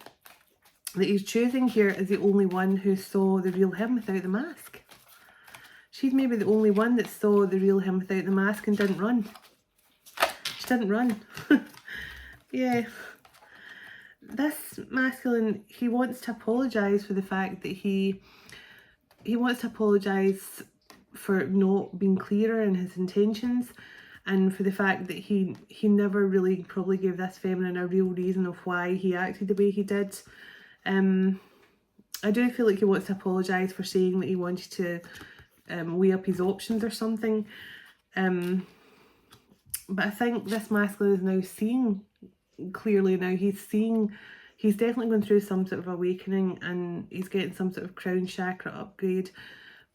that he's choosing here is the only one who saw the real him without the mask. She's maybe the only one that saw the real him without the mask and didn't run. She didn't run. Yeah. This masculine, he wants to apologise for the fact that he wants to apologise for not being clearer in his intentions, and for the fact that he never really probably gave this feminine a real reason of why he acted the way he did. I do feel like he wants to apologise for saying that he wanted to weigh up his options or something. But I think this masculine is now seeing clearly now. He's definitely going through some sort of awakening, and he's getting some sort of crown chakra upgrade.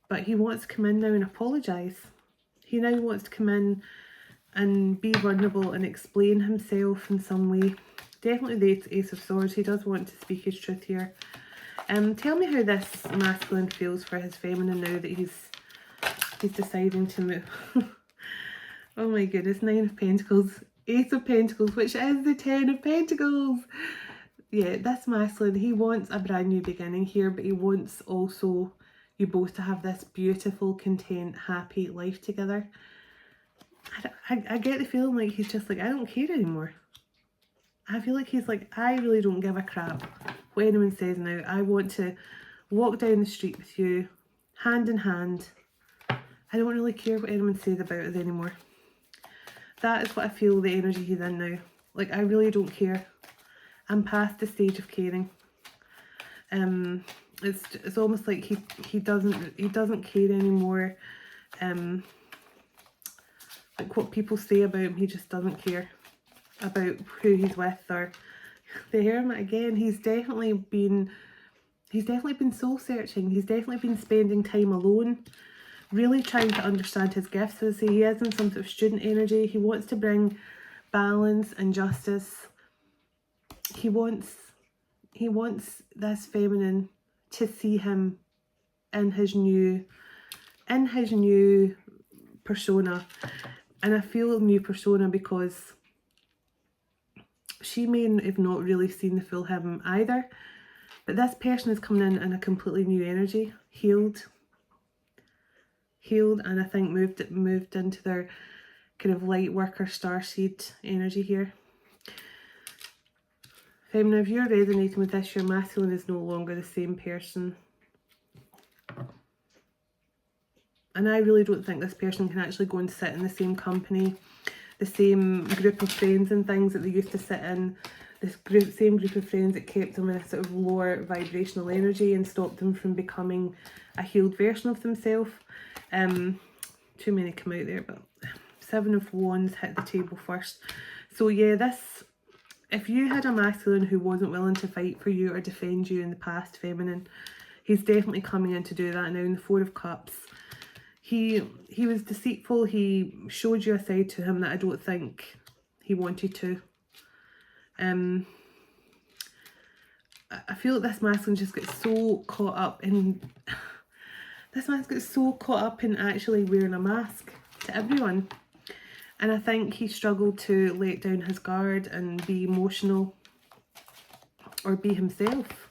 But he wants to come in now and apologise. He now wants to come in and be vulnerable and explain himself in some way. Definitely the Ace of Swords. He does want to speak his truth here. Tell me how this masculine feels for his feminine now that he's deciding to move. Oh my goodness, 9 of Pentacles, Ace of Pentacles, which is the 10 of Pentacles. Yeah, this masculine, he wants a brand new beginning here, but he wants also you both to have this beautiful, content, happy life together. I get the feeling like he's just like, I don't care anymore. I feel like he's like, I really don't give a crap what anyone says now. I want to walk down the street with you, hand in hand. I don't really care what anyone says about us anymore. That is what I feel the energy he's in now. Like, I really don't care. I'm past the stage of caring. It's almost like he doesn't care anymore. Like what people say about him, he just doesn't care about who he's with. Or the Hermit again, he's definitely been soul searching. He's definitely been spending time alone, really trying to understand his gifts. As I say, he is in some sort of student energy. He wants to bring balance and justice. He wants this feminine to see him in his new persona. And I feel a new persona because she may have not really seen the full him either, but this person is coming in a completely new energy, healed, and I think moved into their kind of light worker starseed energy here. Feminine, if you're resonating with this, your masculine is no longer the same person. And I really don't think this person can actually go and sit in the same company, the same group of friends and things that they used to sit in, same group of friends that kept them in a sort of lower vibrational energy and stopped them from becoming a healed version of themselves. Too many come out there, but 7 of Wands hit the table first. So yeah, if you had a masculine who wasn't willing to fight for you or defend you in the past, feminine, he's definitely coming in to do that now in the 4 of Cups. He was deceitful. He showed you a side to him that I don't think he wanted to. I feel like this masculine just gets so caught up in actually wearing a mask to everyone. And I think he struggled to let down his guard and be emotional or be himself.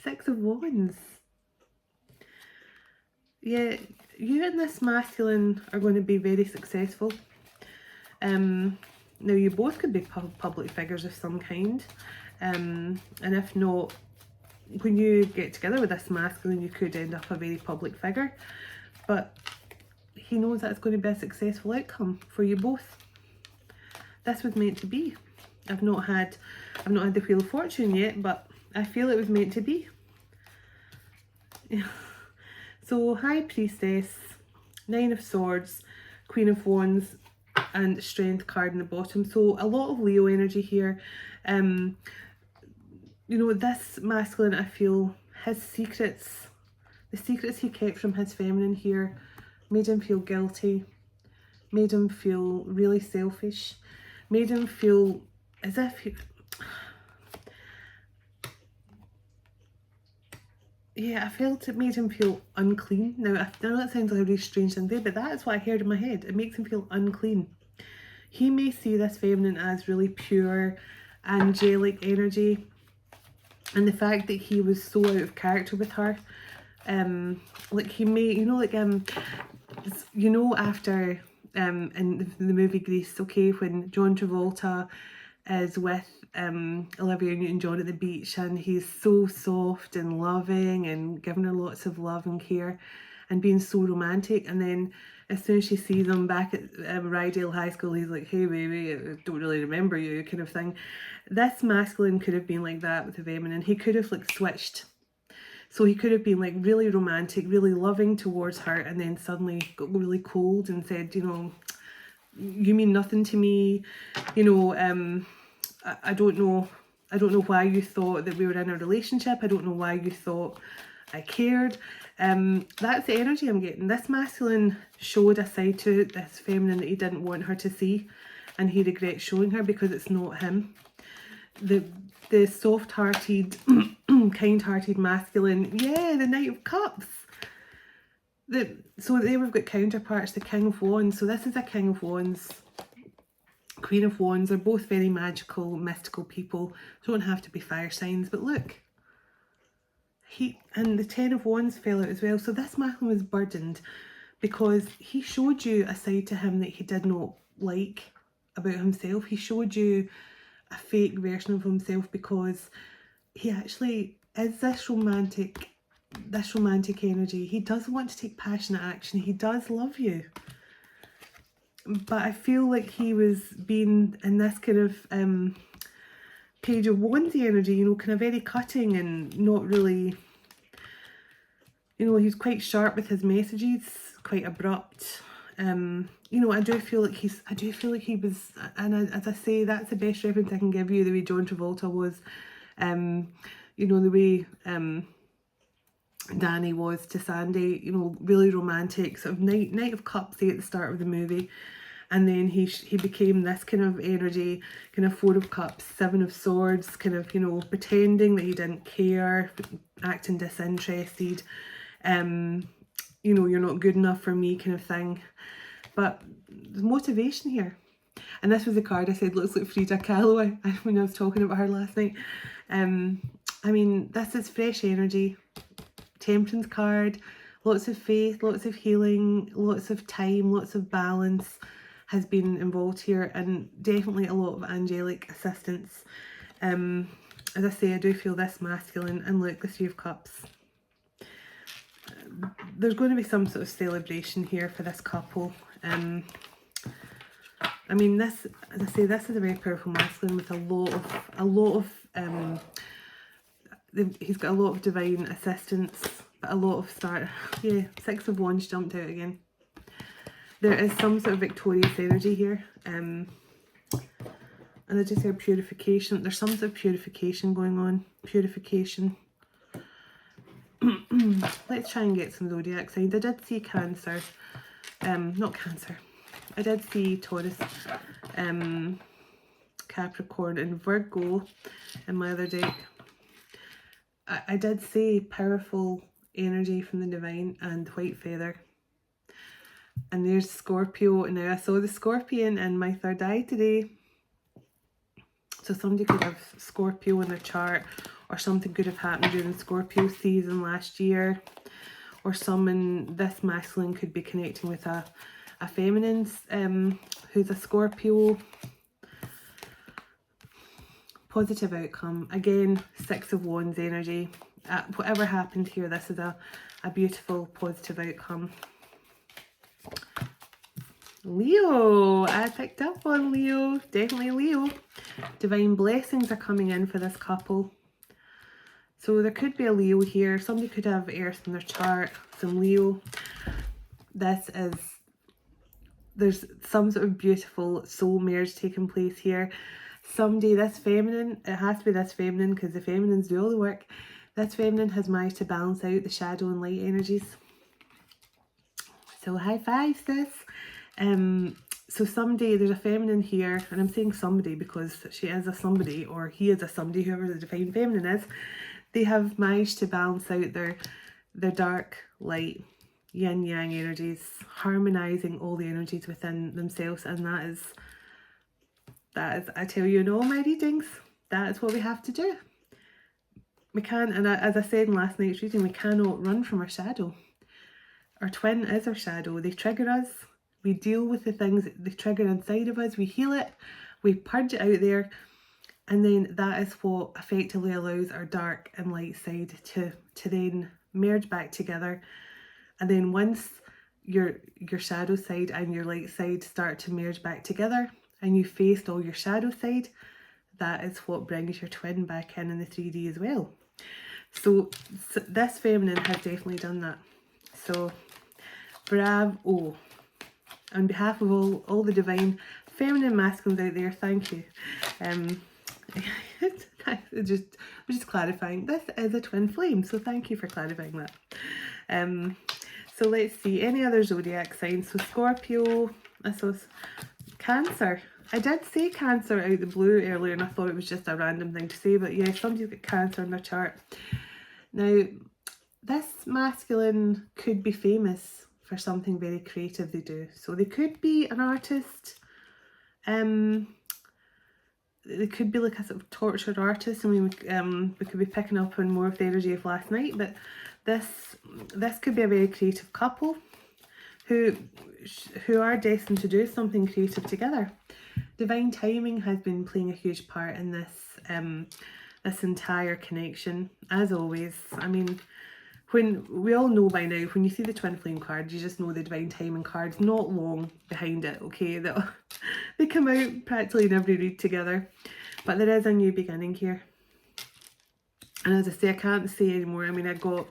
6 of Wands. Yeah, you and this masculine are going to be very successful. Now, you both could be public figures of some kind. And if not, when you get together with this masculine, you could end up a very public figure. But he knows that's going to be a successful outcome for you both. This was meant to be. I've not had the Wheel of Fortune yet, but I feel it was meant to be. So High Priestess, 9 of Swords, Queen of Wands, and Strength card in the bottom. So a lot of Leo energy here. you know, this masculine, I feel his secrets, the secrets he kept from his feminine here, made him feel guilty, made him feel really selfish, made him feel as if he, yeah, I felt it made him feel unclean. Now, I know that sounds like a really strange thing there, but that is what I heard in my head. It makes him feel unclean. He may see this feminine as really pure, angelic energy, and the fact that he was so out of character with her, like he may, you know, like you know, after in the movie Grease, okay, when John Travolta is with Olivia Newton-John at the beach, and he's so soft and loving and giving her lots of love and care and being so romantic, and then as soon as she sees him back at Rydale High School, he's like, hey baby, I don't really remember you, kind of thing. This masculine could have been like that with the feminine. He could have like switched. So he could have been like really romantic, really loving towards her, and then suddenly got really cold and said, you know, you mean nothing to me, you know, I don't know why you thought that we were in a relationship. I don't know why you thought I cared. That's the energy I'm getting. This masculine showed a side to this feminine that he didn't want her to see, and he regrets showing her because it's not him. The soft-hearted, kind-hearted masculine, yeah, the Knight of Cups. So there we've got counterparts, the King of Wands. So this is a King of Wands, Queen of Wands. They're both very magical, mystical people. Don't have to be fire signs, but look. And the Ten of Wands fell out as well. So this masculine was burdened because he showed you a side to him that he did not like about himself. He showed you a fake version of himself because he actually is this romantic energy. He does want to take passionate action. He does love you. But I feel like he was being in this kind of Page of Wands energy, you know, kind of very cutting and not really, you know, he's quite sharp with his messages, quite abrupt. You know, I do feel like he was, and as I say, that's the best reference I can give you, the way John Travolta was, you know, the way Danny was to Sandy, you know, really romantic, sort of Knight of Cups at the start of the movie. And then he became this kind of energy, kind of Four of Cups, Seven of Swords, kind of, you know, pretending that he didn't care, acting disinterested, you know, you're not good enough for me kind of thing. But the motivation here. And this was the card I said looks like Frida Kahlo when I was talking about her last night. I mean, this is fresh energy. Temperance card, lots of faith, lots of healing, lots of time, lots of balance has been involved here, and definitely a lot of angelic assistance. As I say, I do feel this masculine, and look, the Three of Cups. There's going to be some sort of celebration here for this couple. I mean, this, as I say, this is a very powerful masculine with a lot of he's got a lot of divine assistance, but a lot of yeah, Six of Wands jumped out again. There is some sort of victorious energy here, and I just heard purification. There's some sort of purification going on. Purification. Let's try and get some zodiac signs. I did see Cancer, not Cancer. I did see Taurus, Capricorn, and Virgo in my other deck. I did say powerful energy from the divine and white feather. And there's Scorpio. Now I saw the Scorpion in my third eye today. So somebody could have Scorpio in their chart, or something could have happened during Scorpio season last year, or someone, this masculine could be connecting with a feminine who's a Scorpio. Positive outcome. Again, Six of Wands energy. Whatever happened here, this is a beautiful positive outcome. Leo, I picked up on Leo, definitely Leo. Divine blessings are coming in for this couple. So there could be a Leo here. Somebody could have Earth in their chart, some Leo. There's some sort of beautiful soul marriage taking place here. Somebody, this feminine, it has to be this feminine because the feminines do all the work. This feminine has managed to balance out the shadow and light energies. So high five, sis. So somebody, there's a feminine here, and I'm saying somebody because she is a somebody, or he is a somebody, whoever the divine feminine is. They have managed to balance out their dark, light, yin yang energies, harmonizing all the energies within themselves, and that is, I tell you in all my readings, that is what we have to do. We can't, and as I said in last night's reading, we cannot run from our shadow. Our twin is our shadow. They trigger us. We deal with the things that they trigger inside of us. We heal it. We purge it out there. And then that is what effectively allows our dark and light side to then merge back together. And then once your shadow side and your light side start to merge back together and you faced all your shadow side, that is what brings your twin back in the 3D as well. So this feminine has definitely done that. So bravo. On behalf of all the divine feminine masculines out there, thank you. We're just clarifying. This is a twin flame, so thank you for clarifying that. So let's see, any other zodiac signs? So Scorpio, I saw Cancer. I did say Cancer out the blue earlier, and I thought it was just a random thing to say, but yeah, somebody's got Cancer in their chart. Now, this masculine could be famous for something very creative they do. So they could be an artist. They could be like a sort of tortured artist. I mean, we could be picking up on more of the energy of last night, but this could be a very creative couple who are destined to do something creative together. Divine timing has been playing a huge part in this this entire connection, as always. I mean, when we all know by now, when you see the twin flame card, you just know the divine timing card's not long behind it, okay? They come out practically in every read together, but there is a new beginning here. And as I say, I can't say anymore. I mean, I got,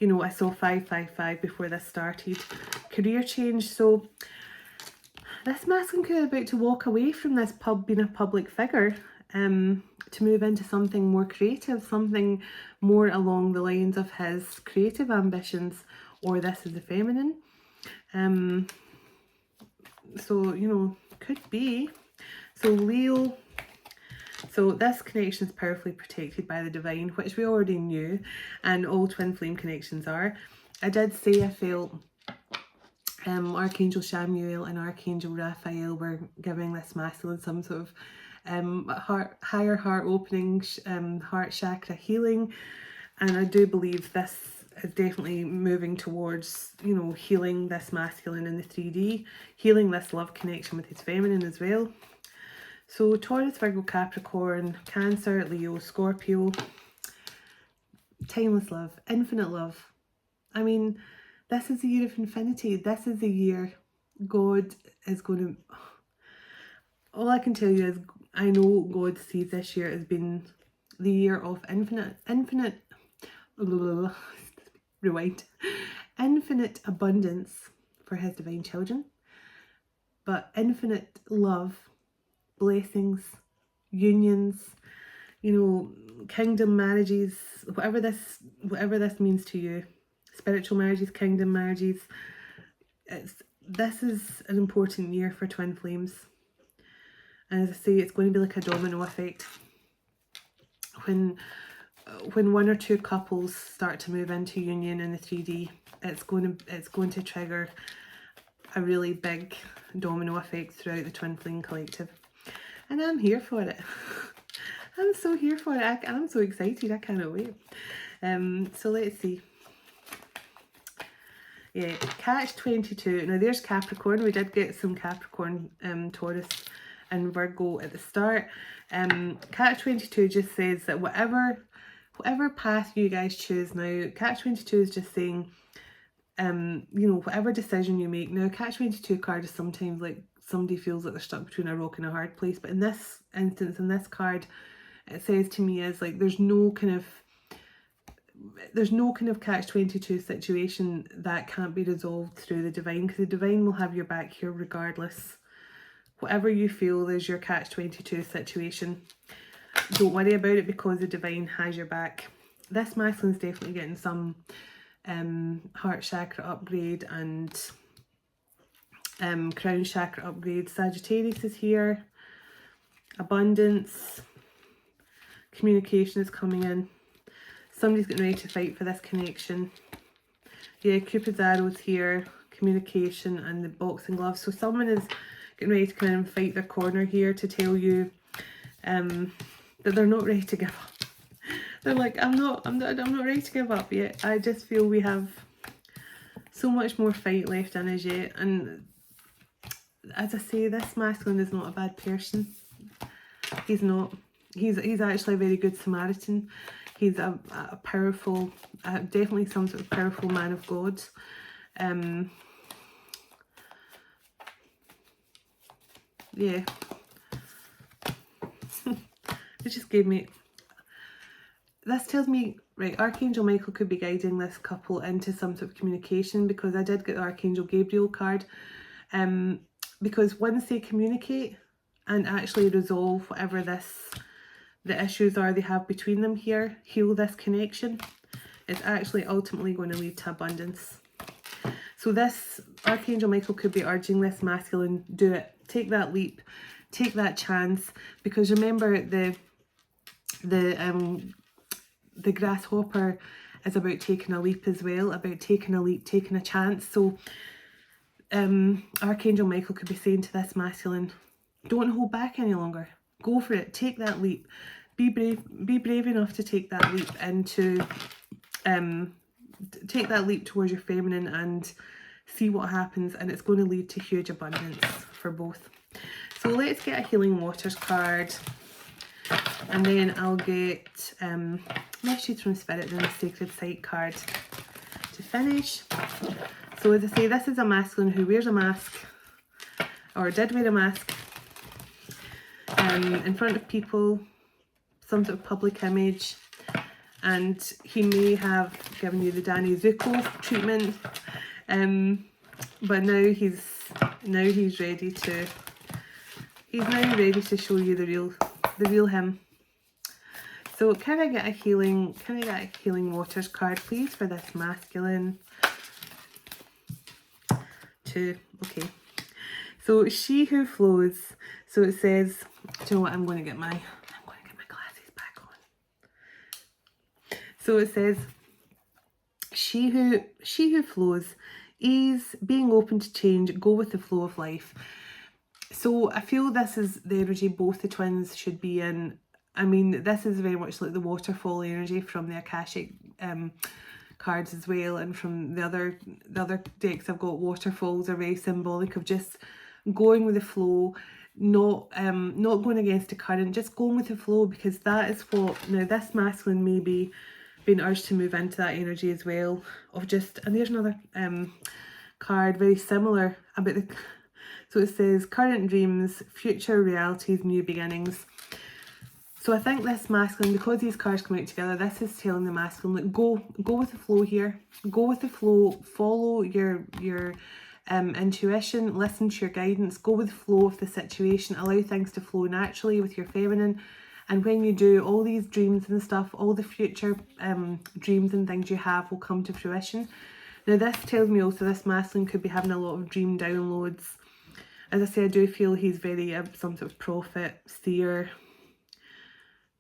you know, I saw 555 before this started. Career change. So this masculine could be about to walk away from this being a public figure, to move into something more creative, something more along the lines of his creative ambitions, or this is the feminine. So, you know, could be. So Leo, so this connection is powerfully protected by the divine, which we already knew, and all twin flame connections are. I did say I felt Archangel Chamuel and Archangel Raphael were giving this masculine some sort of higher heart opening, heart chakra healing, and I do believe this is definitely moving towards, you know, healing this masculine in the 3D, healing this love connection with his feminine as well. So Taurus, Virgo, Capricorn, Cancer, Leo, Scorpio, timeless love, infinite love. I mean, this is the year of infinity. This is the year God is going to... All I can tell you is I know God sees this year as being the year of infinite abundance for his divine children, but infinite love, blessings, unions, you know, kingdom marriages, whatever this means to you, spiritual marriages, kingdom marriages. This is an important year for twin flames. And as I say, it's going to be like a domino effect. When one or two couples start to move into union in the 3D, it's going to trigger a really big domino effect throughout the twin flame collective. And I'm here for it. I'm so here for it. I'm so excited. I cannot wait. So let's see. Yeah, Catch 22. Now there's Capricorn. We did get some Capricorn, Taurus and Virgo at the start. Catch 22 just says that whatever path you guys choose now, Catch 22 is just saying, you know, whatever decision you make. Now, Catch 22 card is sometimes like somebody feels like they're stuck between a rock and a hard place, but in this instance, in this card, it says to me is like there's no kind of Catch-22 situation that can't be resolved through the divine, because the divine will have your back here regardless whatever you feel is your catch-22 situation, don't worry about it because the divine has your back. This masculine's definitely getting some heart chakra upgrade and crown chakra upgrade. Sagittarius is here. Abundance. Communication is coming in. Somebody's getting ready to fight for this connection. Yeah, Cupid's arrows here. Communication and the boxing gloves. So someone is getting ready to kind of fight their corner here to tell you that they're not ready to give up. They're like, I'm not ready to give up yet. I just feel we have so much more fight left in us yet. And as I say, this masculine is not a bad person. He's not. He's actually a very good Samaritan. He's a powerful, definitely some sort of powerful man of God. Yeah. It just gave me, this tells me, right, Archangel Michael could be guiding this couple into some sort of communication, because I did get the Archangel Gabriel card. Because once they communicate and actually resolve whatever the issues are they have between them here, heal this connection, it's actually ultimately going to lead to abundance. So this Archangel Michael could be urging this masculine, do it, take that leap, take that chance, because remember the grasshopper is about taking a leap as well, about taking a leap, taking a chance. So Archangel Michael could be saying to this masculine, don't hold back any longer. Go for it. Take that leap. Be brave enough to take that leap into take that leap towards your feminine and see what happens, and it's going to lead to huge abundance for both. So let's get a Healing Waters card, and then I'll get Messages from Spirit and a Sacred Site card to finish. So as I say, this is a masculine who wears a mask, or did wear a mask, in front of people, some sort of public image, and he may have given you the Danny Zuko treatment, but now he's ready to show you the real him. So can I get a Healing Waters card, please, for this masculine? Okay. So She Who Flows. So it says, do you know what? I'm going to get my glasses back on. So it says, She who flows, ease, being open to change, go with the flow of life. So I feel this is the energy both the twins should be in. I mean, this is very much like the waterfall energy from the Akashic cards as well, and from the other decks I've got, waterfalls are very symbolic of just going with the flow, not going against the current, just going with the flow, because that is what, now this masculine may be being urged to move into that energy as well, of just, and there's another card very similar about the, so it says current dreams, future realities, new beginnings. So I think this masculine, because these cards come out together, this is telling the masculine, like, go with the flow here. Go with the flow. Follow your intuition. Listen to your guidance. Go with the flow of the situation. Allow things to flow naturally with your feminine. And when you do, all these dreams and stuff, all the future dreams and things you have will come to fruition. Now this tells me also this masculine could be having a lot of dream downloads. As I say, I do feel he's very some sort of prophet, seer.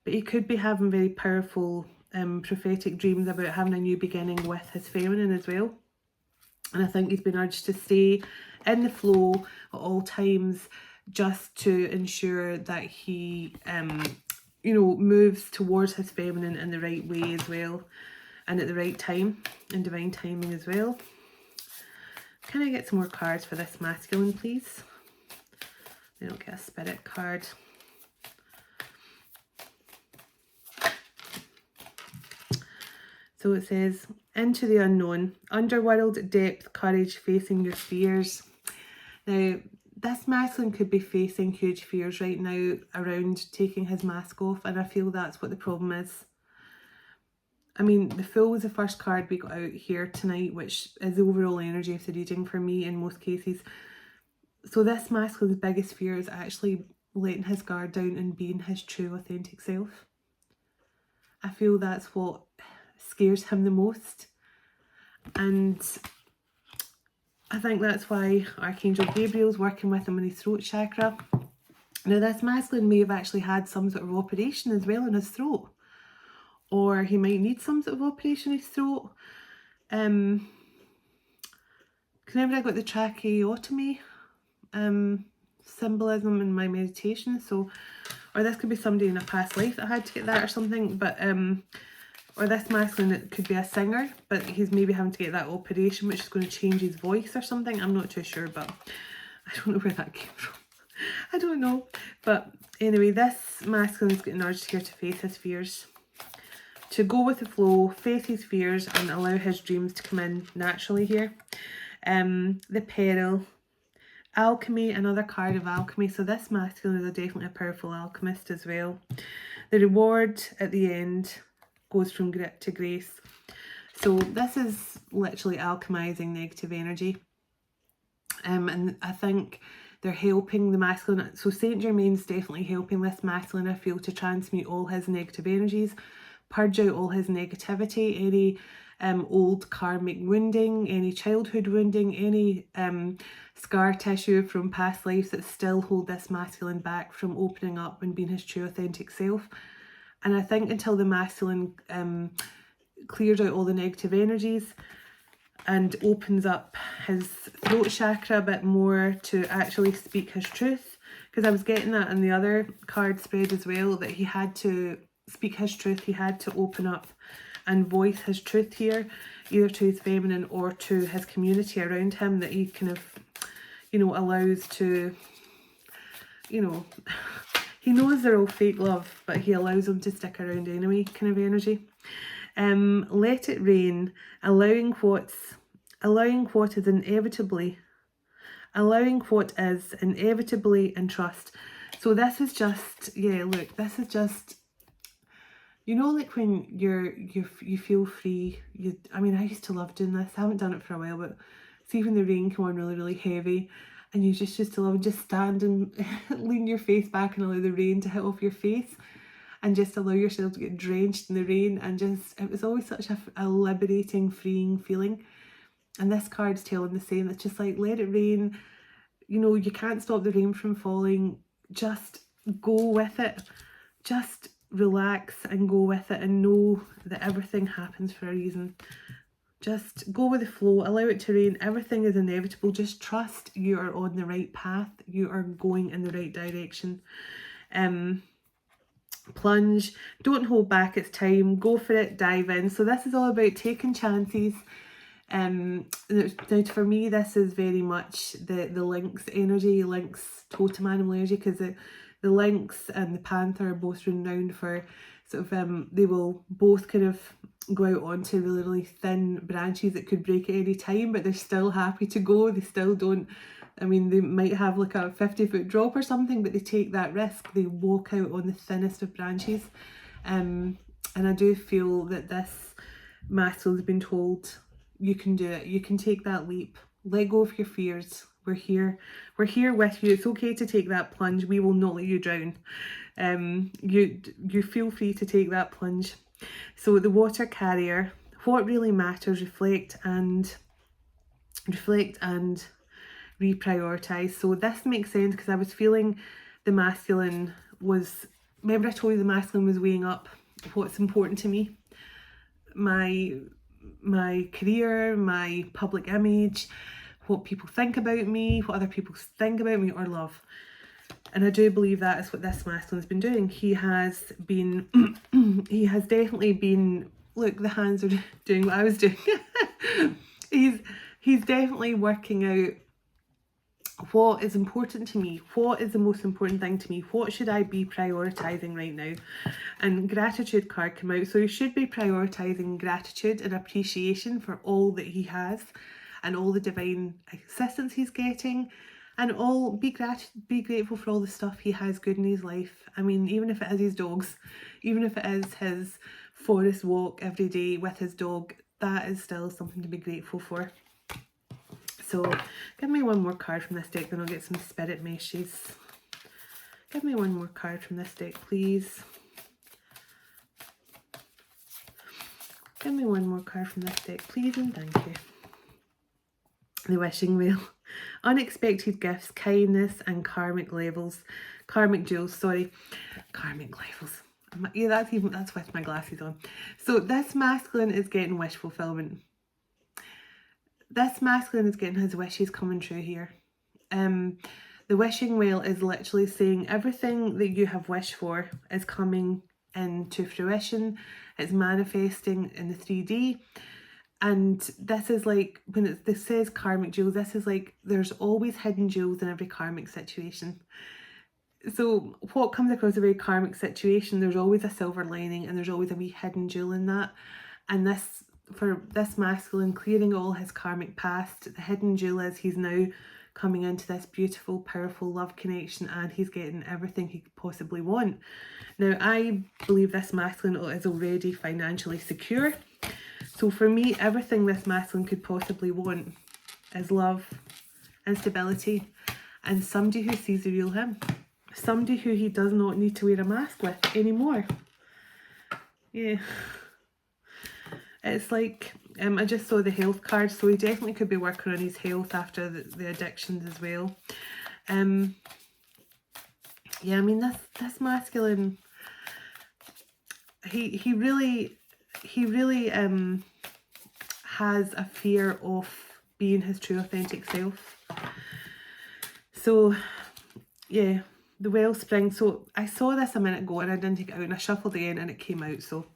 But he could be having very powerful prophetic dreams about having a new beginning with his feminine as well. And I think he's been urged to stay in the flow at all times, just to ensure that he, moves towards his feminine in the right way as well, and at the right time, and divine timing as well. Can I get some more cards for this masculine, please? Then I'll get a spirit card. So it says, into the unknown, underworld, depth, courage, facing your fears. Now, this masculine could be facing huge fears right now around taking his mask off, and I feel that's what the problem is. I mean, the Fool was the first card we got out here tonight, which is the overall energy of the reading for me in most cases. So this masculine's biggest fear is actually letting his guard down and being his true authentic self. I feel that's what scares him the most, and I think that's why Archangel Gabriel's working with him in his throat chakra. Now this masculine may have actually had some sort of operation as well in his throat, or he might need some sort of operation in his throat. Whenever I got the tracheotomy symbolism in my meditation, so, or this could be somebody in a past life that had to get that or something, but or this masculine, it could be a singer, but he's maybe having to get that operation, which is going to change his voice or something. I'm not too sure, but I don't know where that came from. I don't know. But anyway, this masculine's getting urged here to face his fears, to go with the flow, face his fears, and allow his dreams to come in naturally here. The peril, alchemy, another card of alchemy. So this masculine is definitely a powerful alchemist as well. The reward at the end goes from grit to grace. So this is literally alchemizing negative energy. And I think they're helping the masculine. So Saint Germain's definitely helping this masculine, I feel, to transmute all his negative energies, purge out all his negativity, any old karmic wounding, any childhood wounding, any scar tissue from past lives that still hold this masculine back from opening up and being his true authentic self. And I think until the masculine clears out all the negative energies and opens up his throat chakra a bit more to actually speak his truth, because I was getting that in the other card spread as well, that he had to speak his truth, he had to open up and voice his truth here, either to his feminine or to his community around him, that he kind of, you know, allows to, you know, he knows they're all fake love, but he allows them to stick around anyway, kind of energy. Let it rain, allowing what is inevitably, and trust. So this is just, yeah, look, this is just, you know, like when you feel free. I mean, I used to love doing this. I haven't done it for a while, but see when the rain came on really, really heavy, and you just used to love just stand and lean your face back and allow the rain to hit off your face, and just allow yourself to get drenched in the rain, and just, it was always such a liberating, freeing feeling. And this card's telling the same. It's just like, let it rain. You know, you can't stop the rain from falling. Just go with it. Just relax and go with it, and know that everything happens for a reason. Just go with the flow, allow it to rain. Everything is inevitable. Just trust you are on the right path. You are going in the right direction. Plunge. Don't hold back. It's time. Go for it. Dive in. So this is all about taking chances. Now for me, this is very much the lynx energy, lynx totem animal energy, because the lynx and the panther are both renowned for sort of, they will both kind of go out onto really, really thin branches that could break at any time, but they're still happy to go. They still don't, I mean, they might have like a 50-foot drop or something, but they take that risk. They walk out on the thinnest of branches. And I do feel that this masculine's been told, you can do it. You can take that leap. Let go of your fears. We're here. We're here with you. It's okay to take that plunge. We will not let you drown. You feel free to take that plunge. So the water carrier, what really matters, reflect and reprioritize. So this makes sense, because I was feeling the masculine was, remember I told you the masculine was weighing up what's important to me, my career, my public image, what people think about me, what other people think about me, or love. And I do believe that is what this masculine has been doing. He has been, he has definitely been, look, the hands are doing what I was doing. He's definitely working out what is important to me, what is the most important thing to me, what should I be prioritizing right now. And gratitude card came out, so you should be prioritizing gratitude and appreciation for all that he has and all the divine assistance he's getting, and all be grateful for all the stuff he has good in his life. I mean, even if it is his dogs, even if it is his forest walk every day with his dog, that is still something to be grateful for. So give me one more card from this deck, then I'll get some spirit meshes. Give me one more card from this deck, please. Give me one more card from this deck, please, and thank you. The Wishing Wheel. Unexpected gifts, kindness, and karmic levels. Karmic jewels, sorry. Karmic levels. Yeah, that's with my glasses on. So this masculine is getting wish fulfillment. This masculine is getting his wishes coming true here. The Wishing Wheel is literally saying everything that you have wished for is coming into fruition. It's manifesting in the 3D. And this is like, when this says karmic jewels, this is like, there's always hidden jewels in every karmic situation. So what comes across a very karmic situation, there's always a silver lining and there's always a wee hidden jewel in that. And this, for this masculine, clearing all his karmic past, the hidden jewel is he's now coming into this beautiful, powerful love connection, and he's getting everything he could possibly want. Now, I believe this masculine is already financially secure. So for me, everything this masculine could possibly want is love and stability and somebody who sees the real him. Somebody who he does not need to wear a mask with anymore. Yeah. It's like, I just saw the health card, so he definitely could be working on his health after the addictions as well. Yeah, I mean, this masculine, he really has a fear of being his true authentic self. So yeah, the wellspring. So I saw this a minute ago and I didn't take it out, and I shuffled again and it came out. So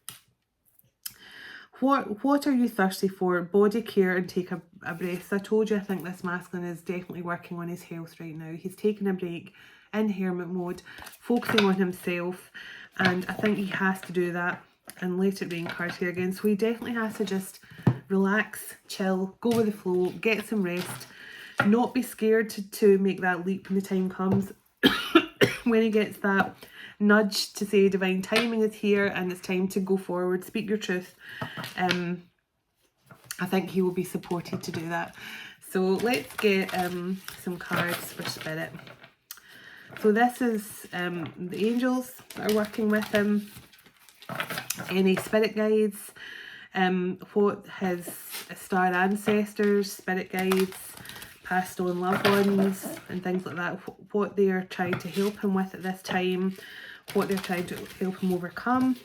what are you thirsty for? Body care and take a breath. So I told you, I think this masculine is definitely working on his health right now. He's taking a break in hermit mode, focusing on himself, and I think he has to do that. And Let It Rain card here again. So he definitely has to just relax, chill, go with the flow, get some rest, not be scared to make that leap when the time comes. When he gets that nudge to say divine timing is here and it's time to go forward, speak your truth, I think he will be supported to do that. So let's get some cards for spirit. So this is the angels that are working with him, any spirit guides, what his star ancestors, spirit guides, passed on loved ones and things like that, what they are trying to help him with at this time, what they're trying to help him overcome.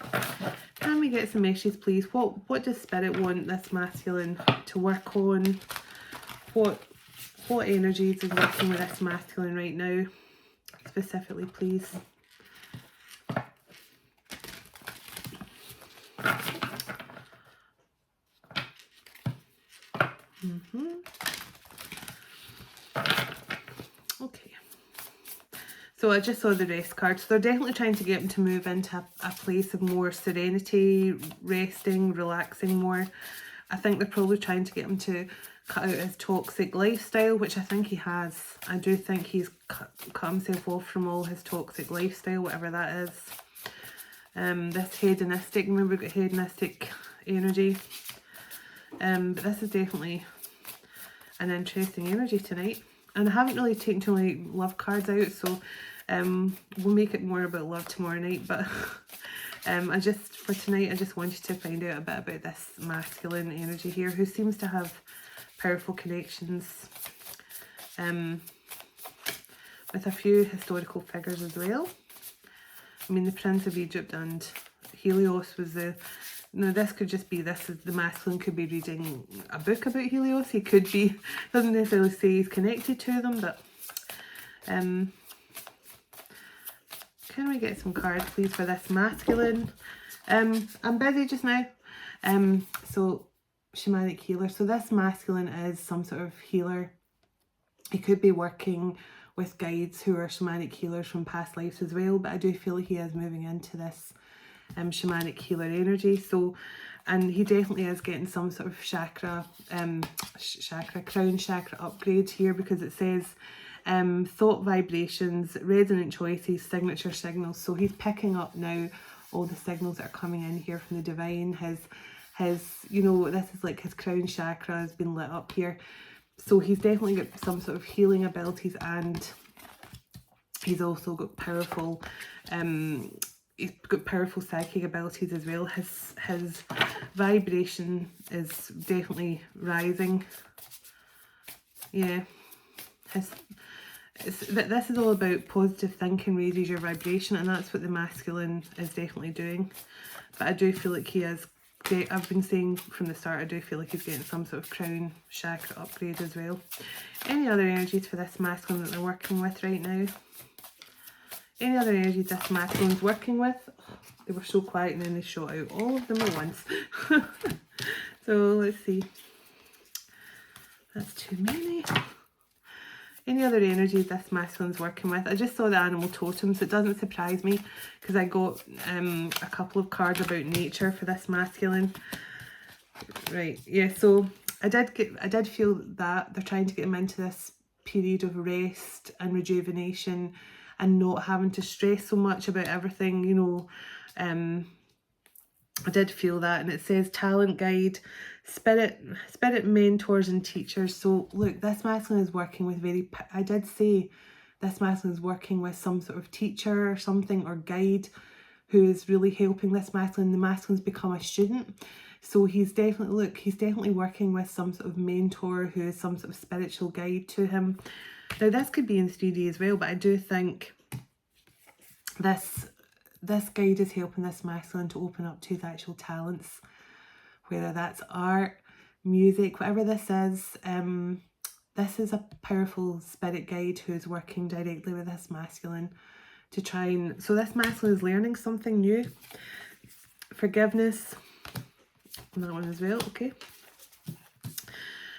Can we get some messages, please? What does spirit want this masculine to work on? What energies is working with this masculine right now, specifically, please? Okay, so I just saw the rest card. So they're definitely trying to get him to move into a place of more serenity, resting, relaxing more. I think they're probably trying to get him to cut out his toxic lifestyle, which I think he has. I do think he's cut himself off from all his toxic lifestyle, whatever that is. This hedonistic, remember we've got hedonistic energy. But this is definitely an interesting energy tonight. And I haven't really taken too many love cards out, so we'll make it more about love tomorrow night. But for tonight, I just wanted to find out a bit about this masculine energy here, who seems to have powerful connections with a few historical figures as well. I mean, the Prince of Egypt and Helios was the... Now, this could just be, the masculine could be reading a book about Helios. He could be, doesn't necessarily say he's connected to them, but can we get some cards, please, for this masculine? I'm busy just now. So, shamanic healer. So this masculine is some sort of healer. He could be working with guides who are shamanic healers from past lives as well, but I do feel like he is moving into this shamanic healer energy. So, and he definitely is getting some sort of chakra, crown chakra upgrade here, because it says thought vibrations, resonant choices, signature signals. So he's picking up now all the signals that are coming in here from the divine. His, you know, this is like his crown chakra has been lit up here. So he's definitely got some sort of healing abilities, and he's also got powerful psychic abilities as well. His vibration is definitely rising. Yeah, this is all about positive thinking raises your vibration, and that's what the masculine is definitely doing. But I do feel like he is, I've been saying from the start, I do feel like he's getting some sort of crown chakra upgrade as well. Any other energies for this masculine that they're working with right now? Any other energies this masculine's working with? They were so quiet and then they shot out all of them at once. So let's see. That's too many. Any other energies this masculine's working with? I just saw the animal totem, so it doesn't surprise me because I got a couple of cards about nature for this masculine. Right, yeah, so I did feel that they're trying to get him into this period of rest and rejuvenation and not having to stress so much about everything, you know. I did feel that, and it says talent guide, spirit mentors and teachers. So look, this masculine is working with I did say this masculine is working with some sort of teacher or something, or guide, who is really helping this masculine. The masculine's become a student, so he's definitely working with some sort of mentor who is some sort of spiritual guide to him. Now this could be in 3D as well, but I do think this guide is helping this masculine to open up to the actual talents, whether that's art, music, whatever this is. This is a powerful spirit guide who is working directly with this masculine to try and... So this masculine is learning something new. Forgiveness. And that one as well, okay.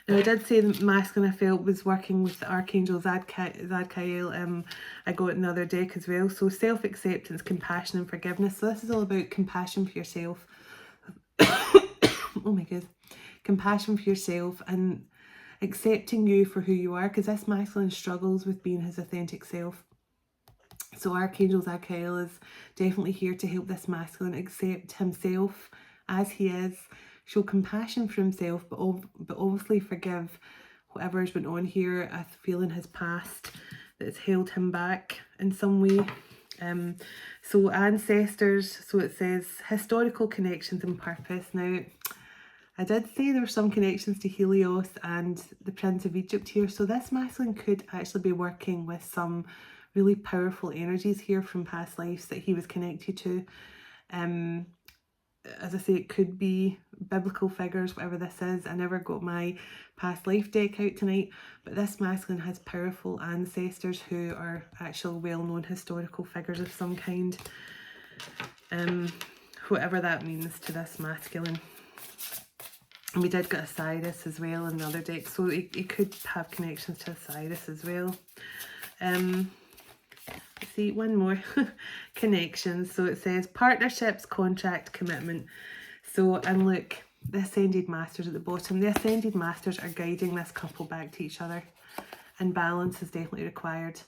Now I did say the masculine I felt was working with the Archangel Zadkiel. I got it in the other deck as well. So self-acceptance, compassion and forgiveness. So this is all about compassion for yourself. Oh my god. Compassion for yourself and accepting you for who you are, because this masculine struggles with being his authentic self. So Archangel Zadkiel is definitely here to help this masculine accept himself as he is, show compassion for himself, but obviously forgive whatever's been on here. I feel in his past that's held him back in some way. So ancestors, so it says historical connections and purpose. Now, I did say there were some connections to Helios and the Prince of Egypt here, so this masculine could actually be working with some really powerful energies here from past lives that he was connected to. As I say, it could be biblical figures, whatever this is. I never got my past life deck out tonight, but this masculine has powerful ancestors who are actual well-known historical figures of some kind. Whatever that means to this masculine. And we did get Osiris as well in the other deck, so it could have connections to Osiris as well. See, one more. Connections. So it says partnerships, contract, commitment. So, and look, the Ascended Masters at the bottom. The Ascended Masters are guiding this couple back to each other, and balance is definitely required.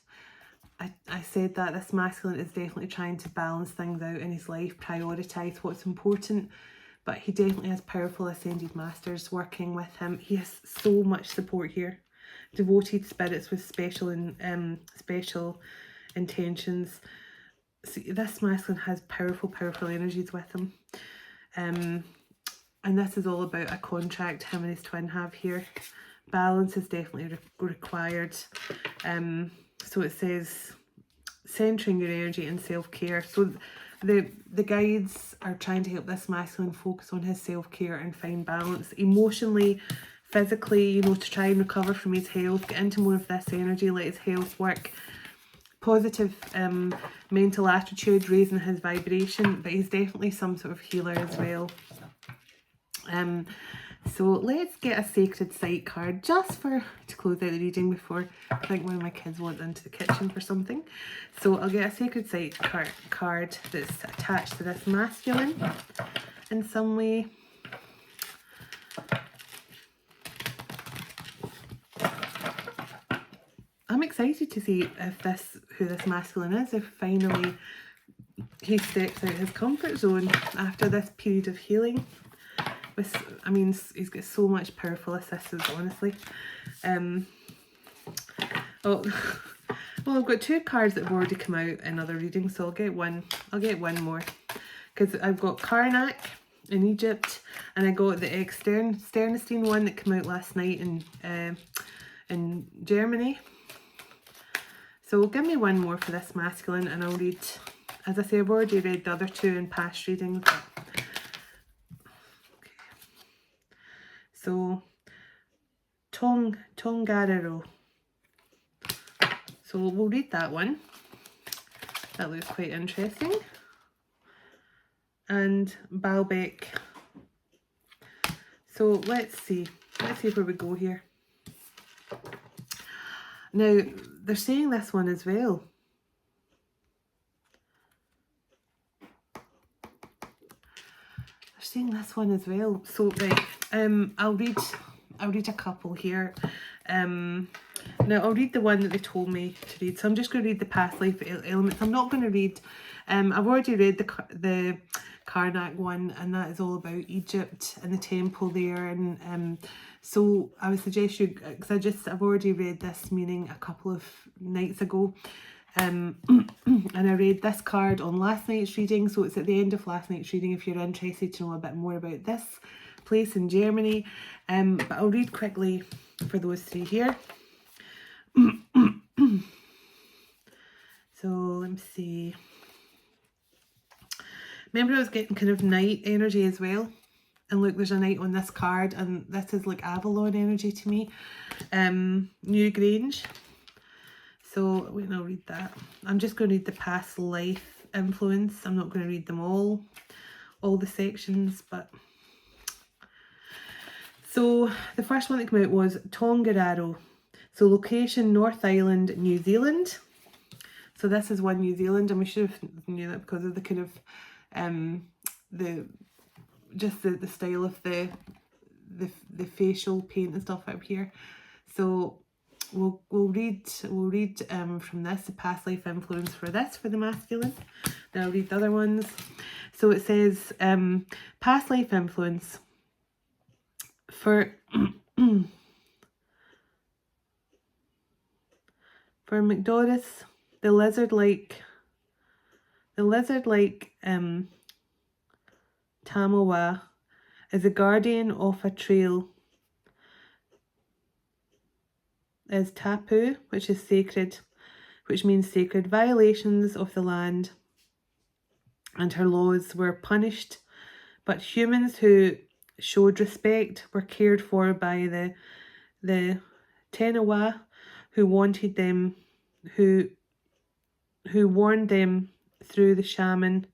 I said that this masculine is definitely trying to balance things out in his life, prioritise what's important, but he definitely has powerful Ascended Masters working with him. He has so much support here. Devoted spirits with special intentions. See, this masculine has powerful energies with him. And this is all about a contract him and his twin have here. Balance is definitely required. So it says centering your energy and self-care. So the guides are trying to help this masculine focus on his self-care and find balance emotionally, physically, you know, to try and recover from his health, get into more of this energy, let his health work. Positive mental attitude, raising his vibration, but he's definitely some sort of healer as well. So let's get a sacred site card just to close out the reading before I think one of my kids went into the kitchen for something. So I'll get a sacred site card that's attached to this masculine in some way. I'm excited to see who this masculine is, if finally he steps out his comfort zone after this period of healing. I mean, he's got so much powerful assistance, honestly. Oh, well, I've got 2 cards that have already come out in other readings, so I'll get one more. Because I've got Karnak in Egypt, and I got the Sternstein one that came out last night in Germany. So give me one more for this masculine, and I'll read, as I say, I've already read the other 2 in past readings. Okay. So, Tongariro. So we'll read that one. That looks quite interesting. And Baalbek. So let's see where we go here. Now, they're saying this one as well. They're saying this one as well. So right, I'll read a couple here. Now I'll read the one that they told me to read. So I'm just going to read the past life elements. I'm not going to read. I've already read the Karnak one, and that is all about Egypt and the temple there. And so I would suggest you, because I've already read this meaning a couple of nights ago. And I read this card on last night's reading, so it's at the end of last night's reading if you're interested to know a bit more about this place in Germany. But I'll read quickly for those 3 here. So let me see. Remember, I was getting kind of night energy as well, and look, there's a knight on this card, and this is like Avalon energy to me. Newgrange. So wait, I'll read that. I'm just going to read the past life influence. I'm not going to read them all the sections, but so the first one that came out was Tongariro. So location, North Island, New Zealand. So this is one New Zealand, and we should have knew that because of the kind of the style of the facial paint and stuff up here. So we'll read from this the past life influence for the masculine. Then I'll read the other ones. So it says past life influence for for McDoris, the lizard-like Tamawa is a guardian of a trail, is tapu, which is sacred, which means sacred. Violations of the land and her laws were punished, but humans who showed respect were cared for by the Tenawa, who wanted them, who warned them through the shaman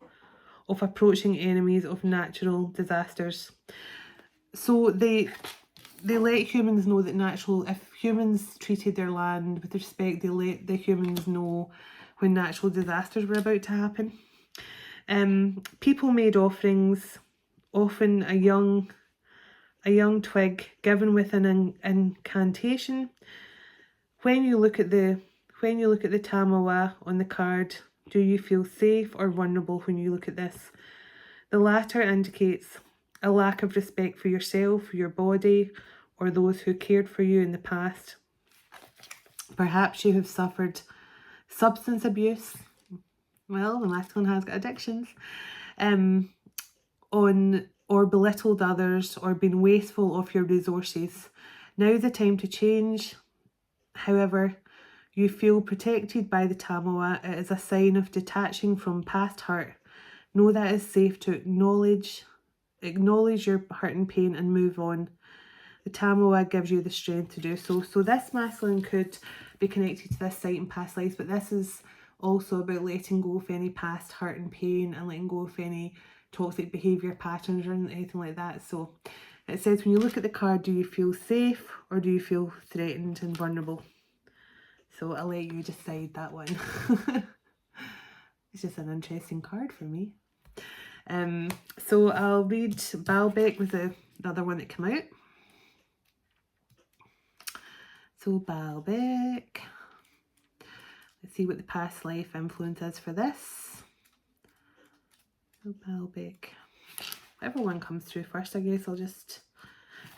of approaching enemies of natural disasters. So they let humans know that if humans treated their land with respect, they let the humans know when natural disasters were about to happen. People made offerings, often a young twig given with an incantation. When you look at the Tamawa on the card, do you feel safe or vulnerable when you look at this? The latter indicates a lack of respect for yourself, your body, or those who cared for you in the past. Perhaps you have suffered substance abuse. Well, the masculine has got addictions. Or belittled others, or been wasteful of your resources. Now's the time to change. However, you feel protected by the Tamawa. It is a sign of detaching from past hurt. Know that it's safe to acknowledge your hurt and pain and move on. The Tamawa gives you the strength to do so. So this masculine could be connected to this site in past lives, but this is also about letting go of any past hurt and pain and letting go of any toxic behaviour patterns or anything like that. So it says, when you look at the card, do you feel safe or do you feel threatened and vulnerable? So I'll let you decide that one. It's just an interesting card for me. So I'll read Baalbek was the other one that came out. So Baalbek. Let's see what the past life influence is for this. So Baalbek. whichever one comes through first, I guess I'll just,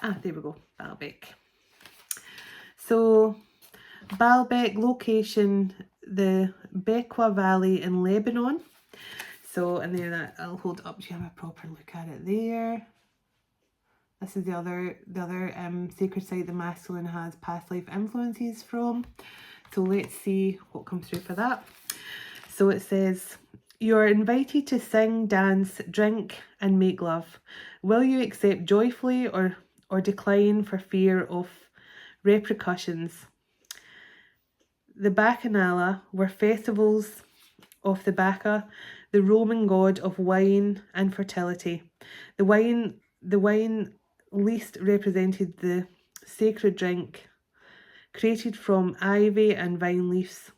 there we go, Baalbek. So Baalbek location, the Bekaa Valley in Lebanon. So, and then I'll hold it up so you have a proper look at it there. This is the other sacred site the masculine has past life influences from. So let's see what comes through for that. So it says, you are invited to sing, dance, drink and make love. Will you accept joyfully or decline for fear of repercussions? The Bacchanala were festivals of the Baccha, the Roman god of wine and fertility. The wine least represented the sacred drink created from ivy and vine leaves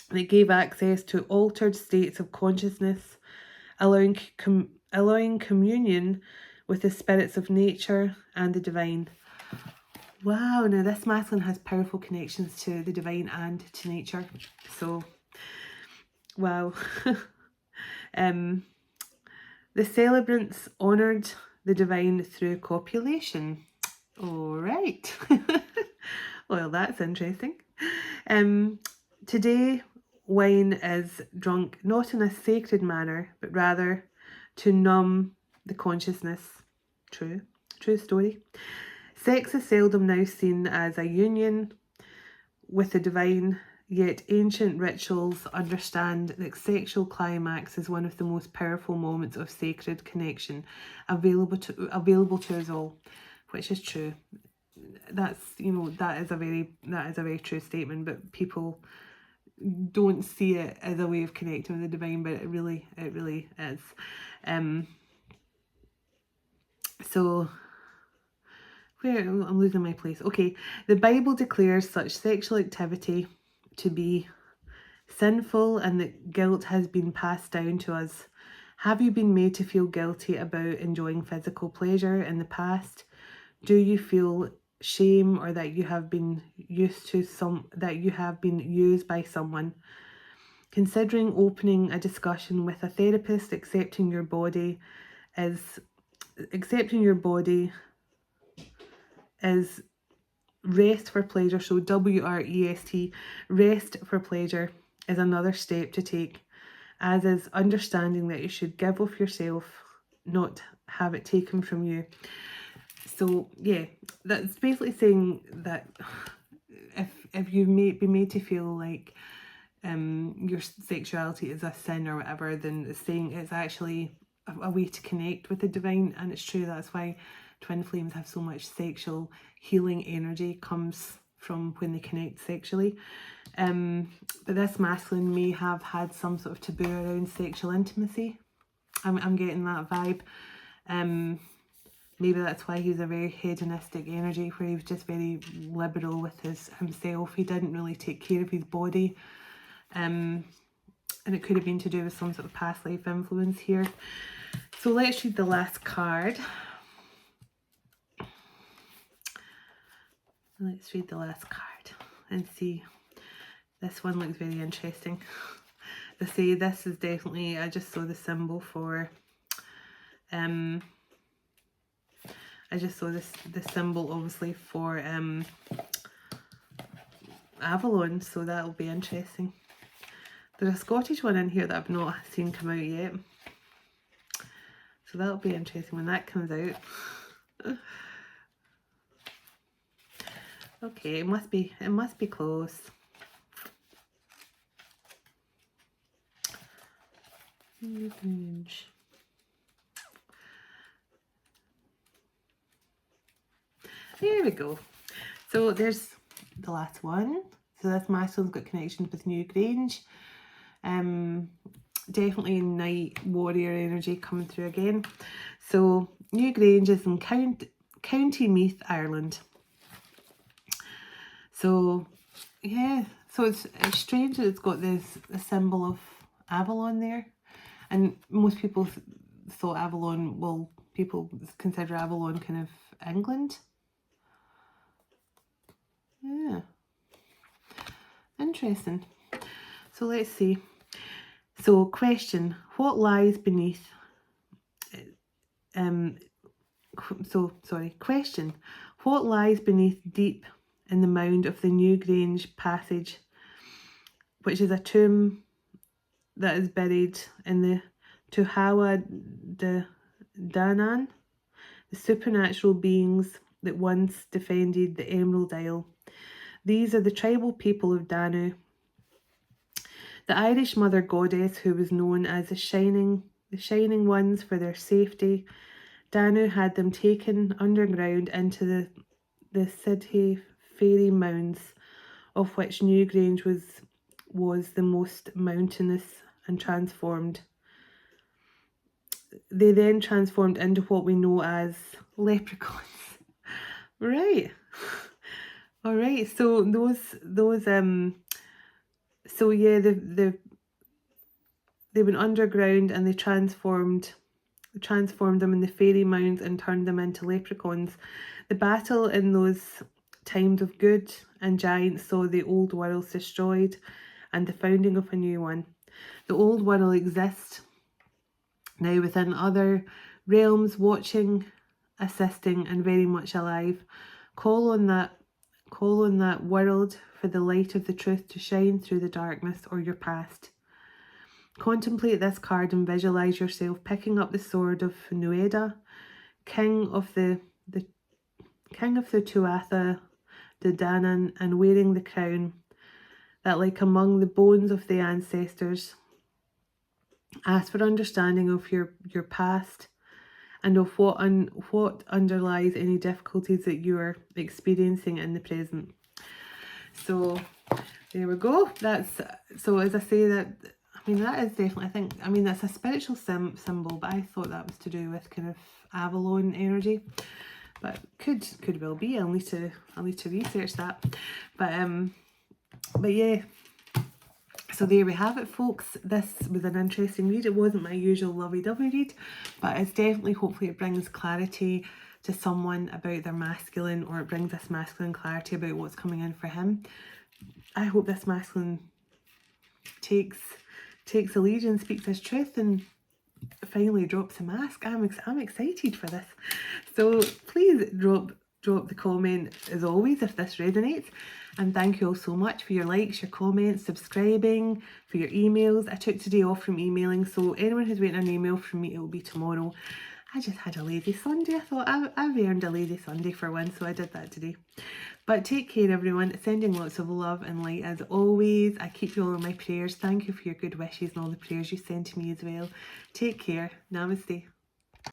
that gave access to altered states of consciousness, allowing communion with the spirits of nature and the divine. Wow, now this masculine has powerful connections to the divine and to nature. So, wow. The celebrants honoured the divine through copulation. All right. Well, that's interesting. Today, wine is drunk not in a sacred manner, but rather to numb the consciousness. True story. Sex is seldom now seen as a union with the divine, yet ancient rituals understand that sexual climax is one of the most powerful moments of sacred connection available to us all, which is true. That's, you know, that is a very true statement, but people don't see it as a way of connecting with the divine, but it really is. So where I'm losing my place. Okay, the Bible declares such sexual activity to be sinful and that guilt has been passed down to us. Have you been made to feel guilty about enjoying physical pleasure in the past? Do you feel shame or that you have been used by someone? Considering opening a discussion with a therapist, accepting your body is rest for pleasure. So WREST, rest for pleasure, is another step to take, as is understanding that you should give of yourself, not have it taken from you. So yeah, that's basically saying that if you've been made to feel like your sexuality is a sin or whatever, then it's saying it's actually a way to connect with the divine. And it's true, that's why twin flames have so much sexual healing energy, comes from when they connect sexually. But this masculine may have had some sort of taboo around sexual intimacy. I'm getting that vibe. Maybe that's why he's a very hedonistic energy, where he was just very liberal with himself. He didn't really take care of his body. And it could have been to do with some sort of past life influence here. So let's read the last card. Let's read the last card and see. This one looks very interesting. They say this is definitely, I just saw the symbol for, I just saw the symbol obviously for Avalon, so that'll be interesting. There's a Scottish one in here that I've not seen come out yet. So that'll be interesting when that comes out. Okay, it must be close. There we go. So there's the last one. So this masculine's got connections with Newgrange. Definitely night warrior energy coming through again. So Newgrange is in County Meath, Ireland. So yeah, so it's strange that it's got the symbol of Avalon there, and most people thought Avalon, well, people consider Avalon kind of England. Yeah, interesting. So let's see. So question, what lies beneath Question. What lies beneath deep in the mound of the Newgrange Passage, which is a tomb that is buried in the Tuatha De Danann, the supernatural beings that once defended the Emerald Isle. These are the tribal people of Danu, the Irish mother goddess who was known as the Shining Ones for their safety. Danu had them taken underground into the Sidhe fairy mounds, of which Newgrange was the most mountainous, and transformed. They then transformed into what we know as leprechauns. Right. All right. So they went underground and they transformed them in the fairy mounds and turned them into leprechauns. The battle in those times of good and giants saw the old worlds destroyed and the founding of a new one. The old world exists now within other realms, watching, assisting, and very much alive. Call on that world for the light of the truth to shine through the darkness or your past. Contemplate this card and visualize yourself picking up the sword of Nueda, king of the Tuatha De Danann, and wearing the crown that, like among the bones of the ancestors, ask for understanding of your past and of what underlies any difficulties that you are experiencing in the present. So there we go. So as I say, that is definitely, that's a spiritual symbol, but I thought that was to do with kind of Avalon energy, but could well be. I'll need to research that. But yeah. So there we have it, folks. This was an interesting read. It wasn't my usual lovey-dovey read, but it's definitely, hopefully it brings clarity to someone about their masculine, or it brings this masculine clarity about what's coming in for him. I hope this masculine takes a lead and speaks his truth and finally drops a mask. I'm excited for this. So please drop the comment as always if this resonates, and thank you all so much for your likes, your comments, subscribing, for your emails. I took today off from emailing, so anyone who's waiting an email from me, it will be tomorrow. I just had a lazy Sunday. I thought I've earned a lazy Sunday for one, so I did that today. But take care, everyone. Sending lots of love and light as always. I keep you all in my prayers. Thank you for your good wishes and all the prayers you send to me as well. Take care. Namaste.